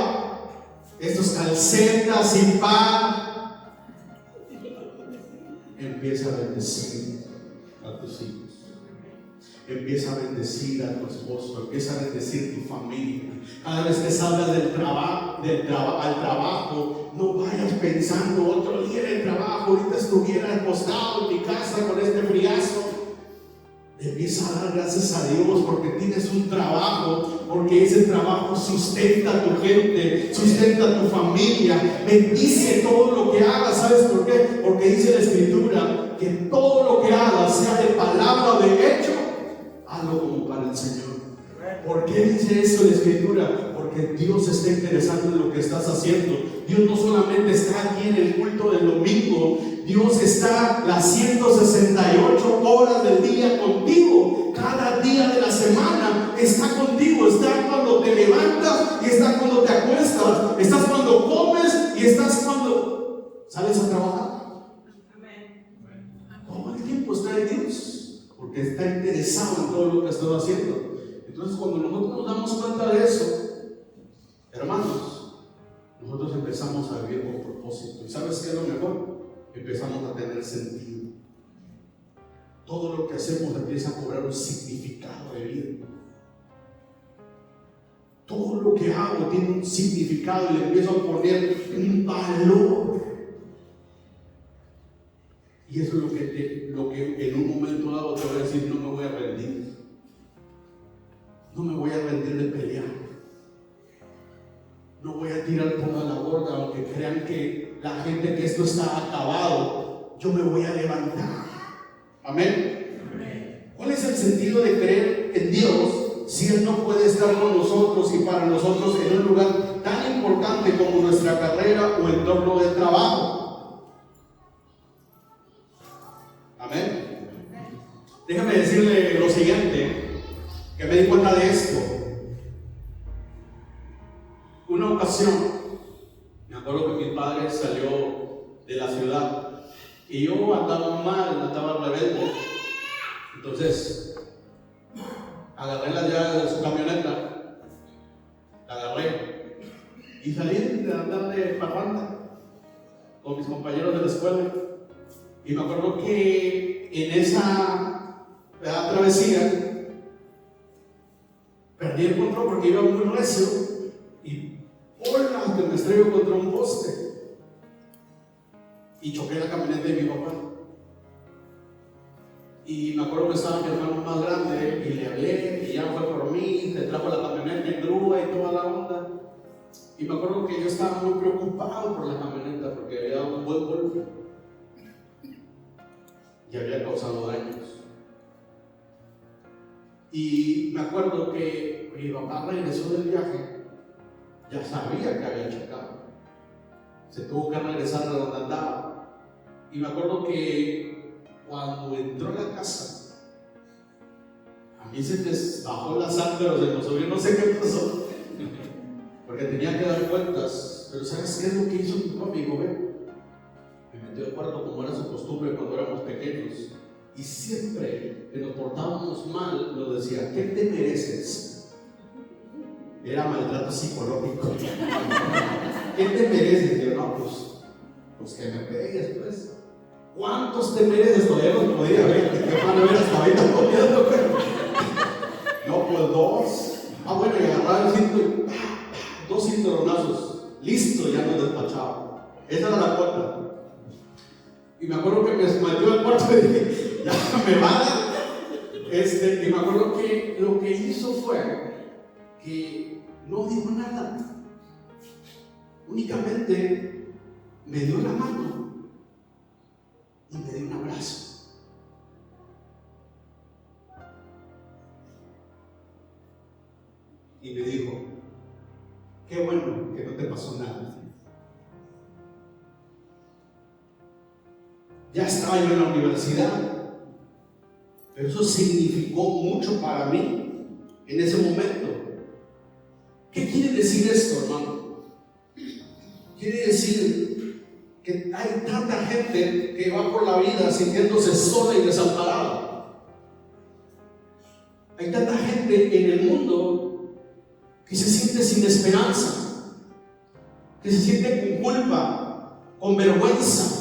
estos calcetas y pan, empieza a bendecir a tus hijos, empieza a bendecir a tu esposo, empieza a bendecir tu familia. Cada vez que salgas al trabajo, no vayas pensando otro día en el trabajo, ahorita estuviera acostado en mi casa con este friazo. Empieza a dar gracias a Dios porque tienes un trabajo, porque ese trabajo sustenta a tu gente, sustenta a tu familia, bendice todo lo que hagas. ¿Sabes por qué? Porque dice la Escritura que todo lo que hagas, sea de palabra o de hecho, hazlo como para el Señor. ¿Por qué dice eso la Escritura? Porque Dios está interesado en lo que estás haciendo. Dios no solamente está aquí en el culto del domingo, Dios está las 168 horas del día contigo. Cada día de la semana está contigo. Está cuando te levantas y está cuando te acuestas. Estás cuando comes y estás cuando sales a trabajar. Todo el tiempo está en Dios, porque está interesado en todo lo que estás haciendo. Entonces, cuando nosotros nos damos cuenta de eso, hermanos, nosotros empezamos a vivir con propósito. ¿Y sabes qué es lo mejor? Empezamos a tener sentido. Todo lo que hacemos empieza a cobrar un significado de vida. Todo lo que hago tiene un significado y le empiezo a poner un valor. Y eso es lo que en un momento dado te voy a decir: no me voy a rendir. No me voy a rendir de pelear. No voy a tirar toda la borda, aunque crean que la gente que esto está acabado. Yo me voy a levantar. Amén. ¿Cuál es el sentido de creer en Dios si Él no puede estar con nosotros y para nosotros en un lugar tan importante como nuestra carrera o entorno de trabajo? Amén. Déjame decirle lo siguiente, que me di cuenta de esto. Una ocasión, me acuerdo que mi padre salió de la ciudad y yo andaba mal, andaba rebelde. Entonces agarré las llaves de su camioneta, la agarré y salí de andar de parranda con mis compañeros de la escuela. Y me acuerdo que en esa travesía perdí el control porque iba muy recio y ¡hola! Que me estrello contra un poste y choqué la camioneta de mi papá. Y me acuerdo que estaba mi hermano más grande y le hablé y ya fue por mí, le trajo la camioneta en grúa y toda la onda. Y me acuerdo que yo estaba muy preocupado por la camioneta porque había dado un buen golpe y había causado daños. Y me acuerdo que mi papá regresó del viaje, ya sabía que había chocado, se tuvo que regresar de donde andaba. Y me acuerdo que cuando entró a la casa, a mí se me bajó la sangre, o se me subió, no sé qué pasó, porque tenía que dar cuentas. Pero ¿sabes qué es lo que hizo mi papá? Me dijo: ven. Me metió al cuarto como era su costumbre cuando éramos pequeños, y siempre que nos portábamos mal nos decía: ¿qué te mereces? Era maltrato psicológico. ¿Qué te mereces? Y yo: no, pues que me pegues, pues. ¿Cuántos te mereces? Todavía no podía ver, que van a ver hasta ahorita copiando, pero no, pues 2. Bueno, y agarraba el cinto y 2 cinturonazos. Listo, ya nos despachaba. Esa era la cuota. Y me acuerdo que me metió al cuarto y dije: ya me va a dar. Y me acuerdo que lo que hizo fue que no dijo nada. Únicamente me dio la mano y me dio un abrazo. Y me dijo: qué bueno que no te pasó nada. Ya estaba yo en la universidad, pero eso significó mucho para mí en ese momento. ¿Qué quiere decir esto, hermano? Quiere decir que hay tanta gente que va por la vida sintiéndose sola y desamparada. Hay tanta gente en el mundo que se siente sin esperanza, que se siente con culpa, con vergüenza,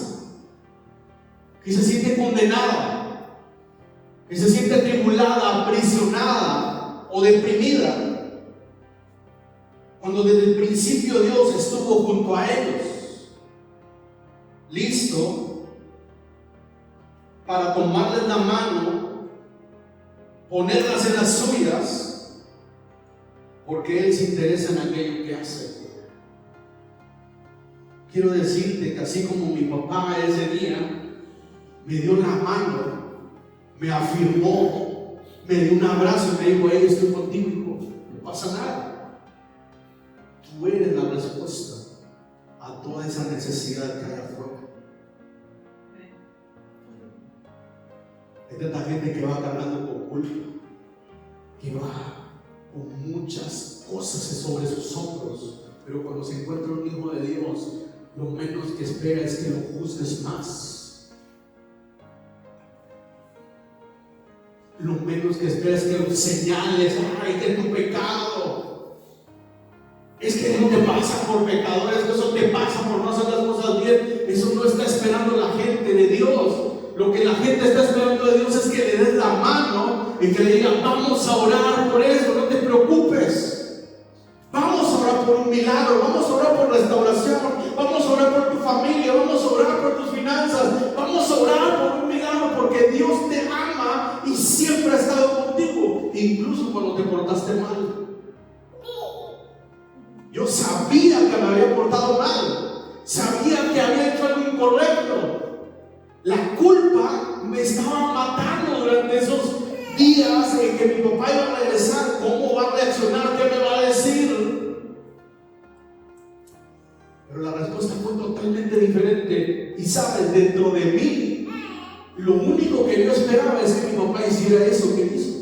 que se siente condenada, que se siente atribulada, aprisionada o deprimida, cuando desde el principio Dios estuvo junto a ellos, listo para tomarles la mano, ponerlas en las suyas, porque Él se interesa en aquello que hace. Quiero decirte que así como mi papá ese día me dio la mano, me afirmó, me dio un abrazo y me dijo: hey, estoy contigo, hijo, no pasa nada. Tú eres la respuesta a toda esa necesidad que hay afuera. Hay tanta gente que va cargando con culpa, que va con muchas cosas sobre sus hombros, pero cuando se encuentra un hijo de Dios, lo menos que espera es que lo juzgues más. Lo menos que espera es que lo señales: ay, que es tu pecado. Es que no te pasa por pecadores, eso te pasa por no hacer las cosas bien. Eso no está esperando la gente de Dios. Lo que la gente está esperando de Dios es que le des la mano y que le digan: vamos a orar por eso, no te preocupes. incluso cuando te portaste mal. Yo sabía que me había portado mal, sabía que había hecho algo incorrecto. La culpa me estaba matando durante esos días en que mi papá iba a regresar. ¿Cómo va a reaccionar? ¿Qué me va a decir? Pero la respuesta fue totalmente diferente. Y sabes, dentro de mí, lo único que yo esperaba es que mi papá hiciera eso que hizo.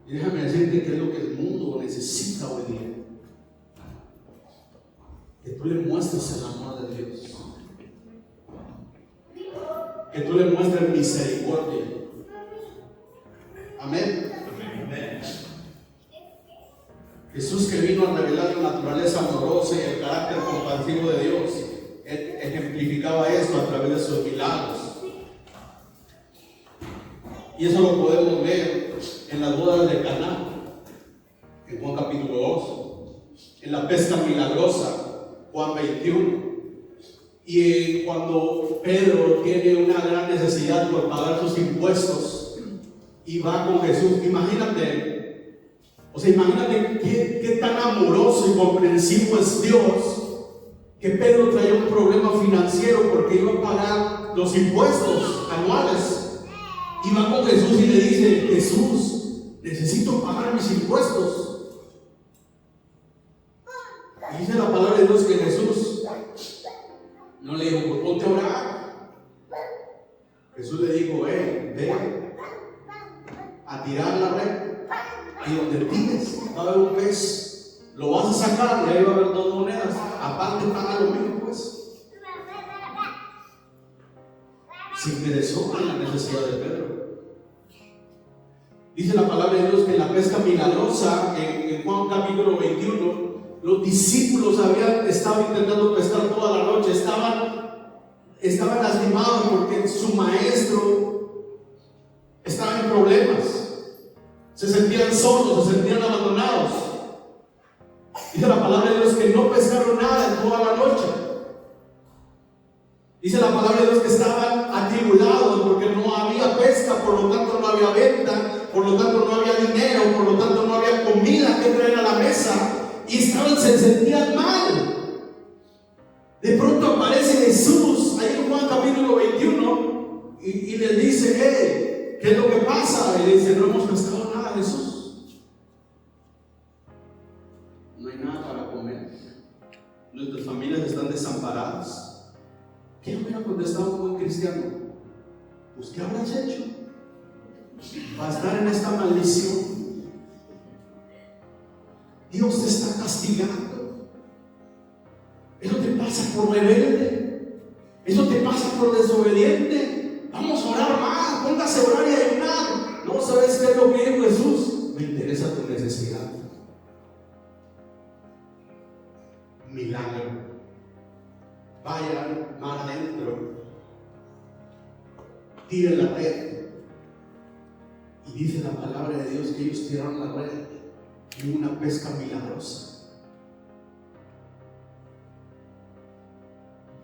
Y déjame decirte que es lo que el mundo necesita hoy día. Que tú le muestres el amor de Dios. Que tú le muestres misericordia. Amén. Jesús, que vino a revelar la naturaleza amorosa y el carácter compasivo de Dios, ejemplificaba esto a través de sus milagros. Y eso lo podemos ver en las bodas de Caná, en Juan capítulo 2, en la pesca milagrosa, Juan 21, y cuando Pedro tiene una gran necesidad por pagar sus impuestos y va con Jesús. Imagínate qué tan amoroso y comprensivo es Dios, que Pedro traía un problema financiero porque iba a pagar los impuestos anuales. Y va con Jesús y le dice: Jesús, necesito pagar mis impuestos. Y dice la palabra de Dios que Jesús no le dijo: pues ponte a orar. Jesús le dijo: ve a tirar la red, y donde tires va a haber un pez, lo vas a sacar y ahí va a haber 2 monedas, aparte paga lo mismo. Pues se interesó en la necesidad de Pedro. Dice la palabra de Dios que en la pesca milagrosa, en Juan capítulo 21, los discípulos habían estado intentando pescar toda la noche, estaban lastimados porque su maestro estaba en problemas, se sentían solos, se sentían abandonados. Dice la palabra de Dios que no pescaron nada en toda la noche. Dice la palabra de Dios que estaban atribulados porque no había pesca, por lo tanto no había venta, por lo tanto no había dinero, por lo tanto no había comida que traer a la mesa, y se sentían mal. De pronto aparece Jesús ahí en Juan capítulo 21 y les dice: hey, ¿qué es lo que pasa? Y le dice: no hemos pescado nada, Jesús. No hay nada para comer. Nuestras familias están desamparadas. ¿Qué hubiera contestado un buen cristiano? Pues ¿qué habrás hecho? ¿Va a estar en esta maldición? Dios te está castigando. Eso te pasa por rebelde. Eso te pasa por desobediente. Vamos a orar más. Póngase a orar y a ayunar. No sabes qué es lo que dijo Jesús. Me interesa tu necesidad. Milagro. Vayan mar adentro, tiren la red. Y dice la palabra de Dios que ellos tiraron la red y hubo una pesca milagrosa.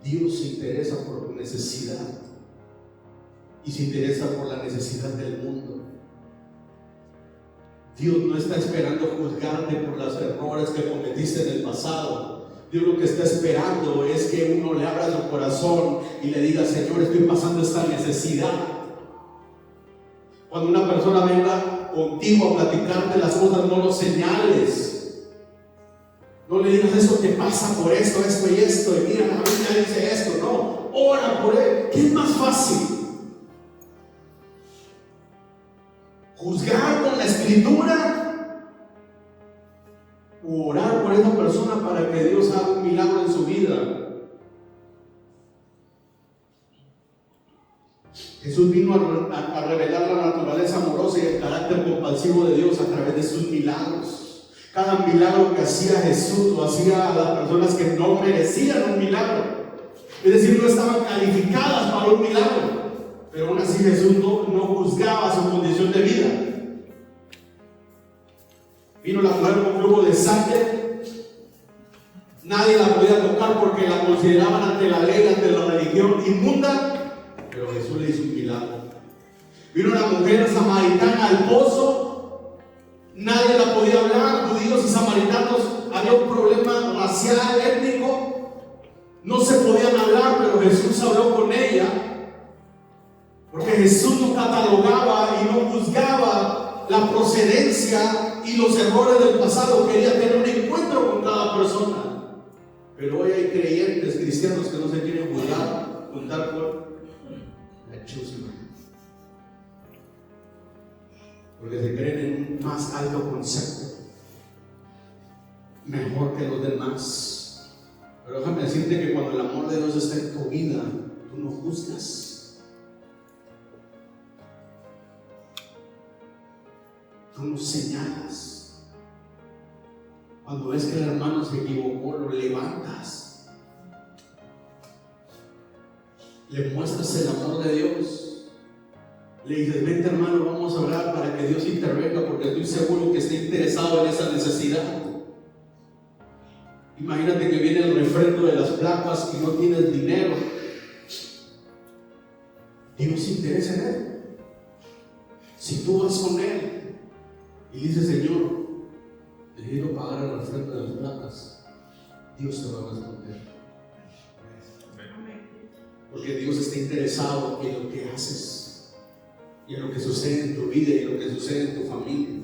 Dios se interesa por tu necesidad y se interesa por la necesidad del mundo. Dios no está esperando juzgarte por los errores que cometiste en el pasado. Dios lo que está esperando es que uno le abra su corazón y le diga: Señor, estoy pasando esta necesidad. Cuando una persona venga contigo a platicarte las cosas, no lo señales. No le digas: eso te pasa por esto, esto y esto, y mira, la Biblia dice esto. No, ora por él. ¿Qué es más fácil? ¿Juzgar con la escritura? O orar por esa persona para que Dios haga un milagro en su vida. Jesús vino a revelar la naturaleza amorosa y el carácter compasivo de Dios a través de sus milagros. Cada milagro que hacía Jesús lo hacía a las personas que no merecían un milagro. Es decir, no estaban calificadas para un milagro. Pero aún así Jesús no juzgaba su condición de vida. Vino la mujer con flujo de sangre. Nadie la podía tocar porque la consideraban ante la ley, ante la religión inmunda. Pero Jesús le hizo un milagro. Vino una mujer samaritana al pozo, nadie la podía hablar, judíos y samaritanos, había un problema racial, étnico, no se podían hablar, pero Jesús habló con ella, porque Jesús no catalogaba y no juzgaba la procedencia y los errores del pasado, quería tener un encuentro con cada persona. Pero hoy hay creyentes cristianos que no se quieren juntar con la chusma, porque se creen en un más alto concepto, mejor que los demás. Pero déjame decirte que cuando el amor de Dios está en tu vida, tú no juzgas, tú no señalas. Cuando ves que el hermano se equivocó, lo levantas, le muestras el amor de Dios, le dices: vente hermano, vamos a orar para que Dios intervenga, porque estoy seguro que está interesado en esa necesidad. Imagínate que viene el refrendo de las placas y no tienes dinero. Dios se interesa en él. Si tú vas con él y dices: Señor, necesito pagar el refrendo de las placas, Dios te va a responder. Porque Dios está interesado en lo que haces y en lo que sucede en tu vida y en lo que sucede en tu familia.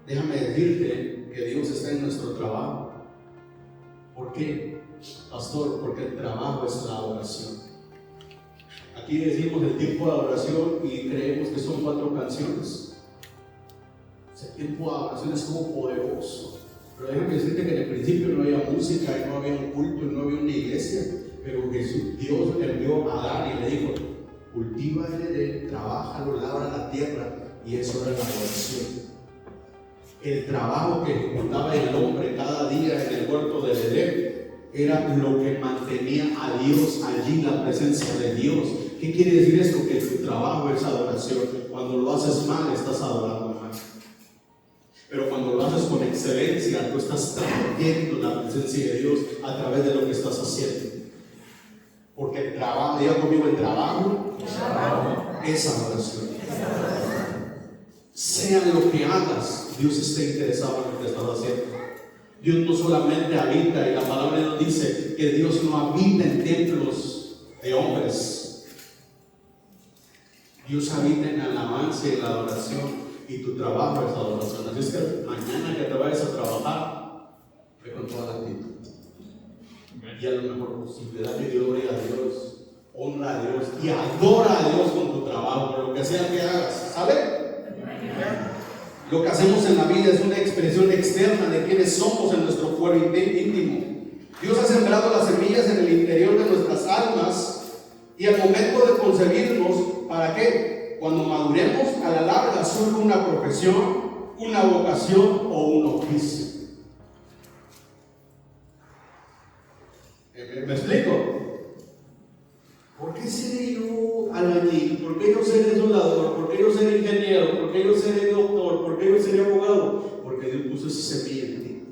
Déjame decirte que Dios está en nuestro trabajo. ¿Por qué, pastor? Porque el trabajo es la oración. Aquí decimos el tiempo de adoración y creemos que son 4 canciones. Ese tiempo de adoración es como poderoso. Pero déjame decirte que en el principio no había música y no había un culto y no había una iglesia. Pero Jesús, Dios envió a Adán y le dijo: cultiva el Edén, trabájalo, labra la tierra, y eso era la adoración. El trabajo que ejecutaba el hombre cada día en el huerto del Edén era lo que mantenía a Dios allí, la presencia de Dios. ¿Qué quiere decir esto? Que tu trabajo es adoración. Cuando lo haces mal, estás adorando mal. Pero cuando lo haces con excelencia, tú estás transmitiendo la presencia de Dios a través de lo que estás haciendo. Porque el trabajo, diga conmigo, el trabajo es adoración. Sea lo que hagas, Dios está interesado en lo que estás haciendo. Dios no solamente habita, y la palabra nos dice que Dios no habita en templos de hombres. Dios habita en la alabanza y en la adoración, y tu trabajo es adoración. Así es que mañana que te vayas a trabajar, ve con toda la actitud. Y a lo mejor si dale gloria a Dios, honra a Dios y adora a Dios con tu trabajo, por lo que sea que hagas, ¿sale? Lo que hacemos en la vida es una expresión externa de quienes somos en nuestro fuero íntimo. Dios ha sembrado las semillas en el interior de nuestras almas, y al momento de concebirnos, ¿para qué? Cuando maduremos, a la larga surge una profesión, una vocación o un oficio. ¿Me explico? ¿Por qué seré yo albañil? ¿Por qué yo seré soldador? ¿Por qué yo seré ingeniero? ¿Por qué yo seré doctor? ¿Por qué yo seré abogado? Porque Dios puso esa semilla en ti.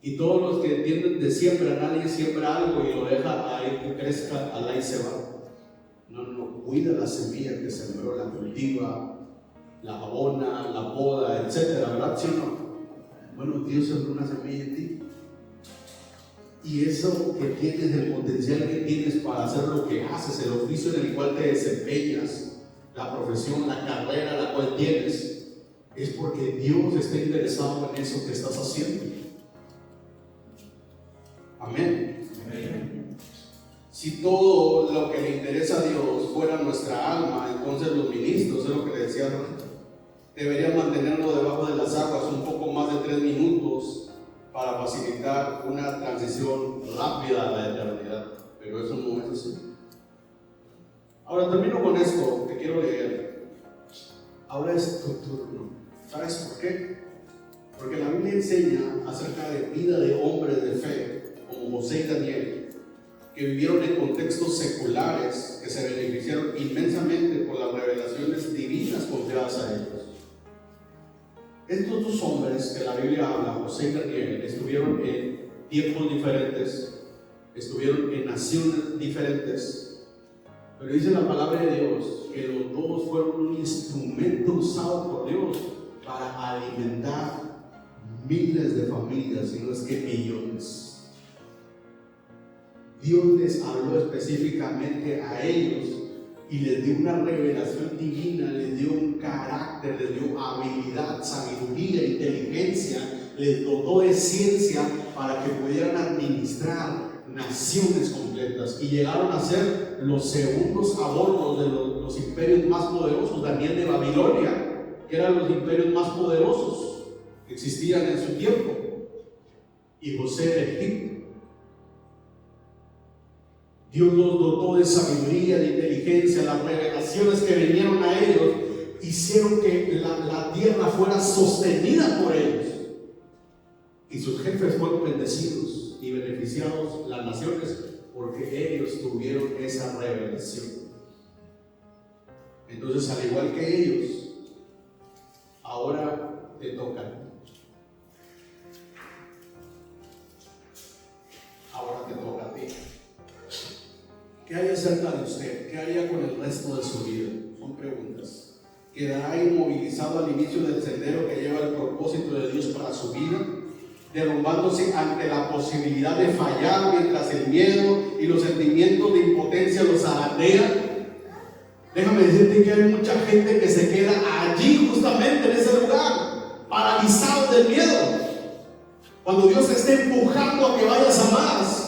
Y todos los que entienden de siembra, nadie siembra algo y lo deja ahí que crezca, al ahí se va. No, cuida la semilla que sembró, la cultiva, la abona, la poda, etcétera, ¿verdad? ¿Sí o no? Bueno, Dios sembró una semilla en ti. Y eso que tienes, el potencial que tienes para hacer lo que haces, el oficio en el cual te desempeñas, la profesión, la carrera la cual tienes, es porque Dios está interesado en eso que estás haciendo. Amén. Amén. Si todo lo que le interesa a Dios fuera nuestra alma, entonces los ministros, es lo que le decía, deberían mantenerlo debajo de las aguas un poco más de 3 minutos para facilitar una transición rápida a la eternidad. Pero eso no es así. Ahora termino con esto que quiero leer. Ahora es tu turno. ¿Sabes por qué? Porque la Biblia enseña acerca de vida de hombres de fe como José y Daniel, que vivieron en contextos seculares, que se beneficiaron inmensamente por las revelaciones divinas confiadas a ellos. Estos 2 hombres que la Biblia habla, José y Daniel, estuvieron en tiempos diferentes, estuvieron en naciones diferentes, Pero dice la palabra de Dios que los dos fueron un instrumento usado por Dios para alimentar miles de familias, si no es que millones. Dios les habló específicamente a ellos y les dio una revelación divina, les dio un carácter, les dio habilidad, sabiduría, inteligencia, les dotó de ciencia para que pudieran administrar naciones completas y llegaron a ser los segundos a bordo de los imperios más poderosos. Daniel de Babilonia, que eran los imperios más poderosos que existían en su tiempo, y José de Egipto. Dios los dotó de sabiduría, de inteligencia. Las revelaciones que vinieron a ellos hicieron que la tierra fuera sostenida por ellos, y sus jefes fueron bendecidos y beneficiados, las naciones, porque ellos tuvieron esa revelación. Entonces, al igual que ellos, ahora te toca. Ahora te toca a ti. ¿Qué hay acerca de usted? ¿Qué haría con el resto de su vida? Son preguntas. ¿Quedará inmovilizado al inicio del sendero que lleva el propósito de Dios para su vida, derrumbándose ante la posibilidad de fallar mientras el miedo y los sentimientos de impotencia los zarandean? Déjame decirte que hay mucha gente que se queda allí, justamente en ese lugar, paralizados del miedo. Cuando Dios te está empujando a que vayas a más,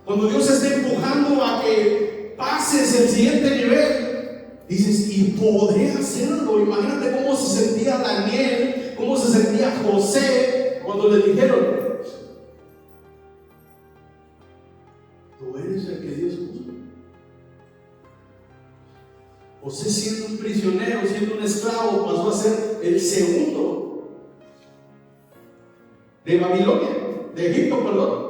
cuando Dios te está empujando a que pases el siguiente nivel, dices, ¿y podré hacerlo? Imagínate cómo se sentía Daniel, cómo se sentía José cuando le dijeron, tú eres el que Dios puso. José, siendo un prisionero, siendo un esclavo, pasó a ser el segundo de Babilonia, de Egipto, perdón.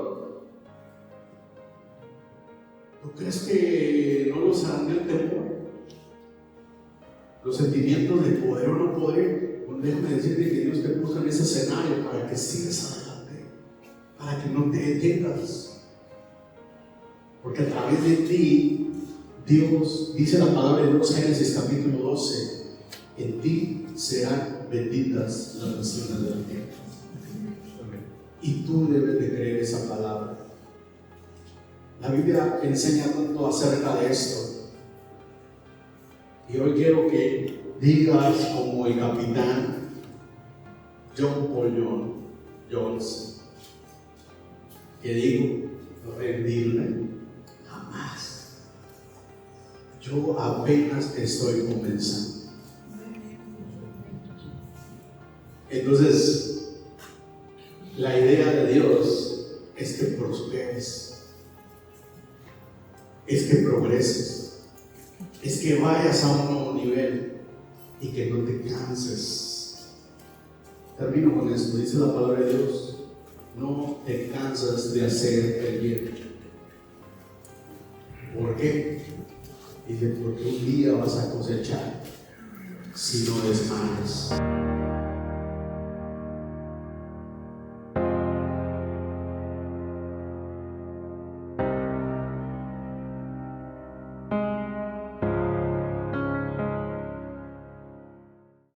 ¿Tú crees que no los zarandeó el temor? Los sentimientos de poder o no poder. Bueno, déjame decirte que Dios te puso en ese escenario para que sigas adelante, para que no te detengas, porque a través de ti Dios, dice la palabra de Dios, Génesis capítulo 12, en ti serán benditas las naciones de la tierra. Y tú debes de creer esa palabra. La Biblia enseña tanto acerca de esto. Y hoy quiero que digas como el capitán John Paul Jones, que digo, rendirme jamás. Yo apenas estoy comenzando. Entonces, la idea de Dios es que prosperes, es que progreses, es que vayas a un nuevo nivel y que no te canses. Termino con esto. Dice la palabra de Dios, no te cansas de hacer el bien. ¿Por qué? Dice, porque un día vas a cosechar si no desmayas.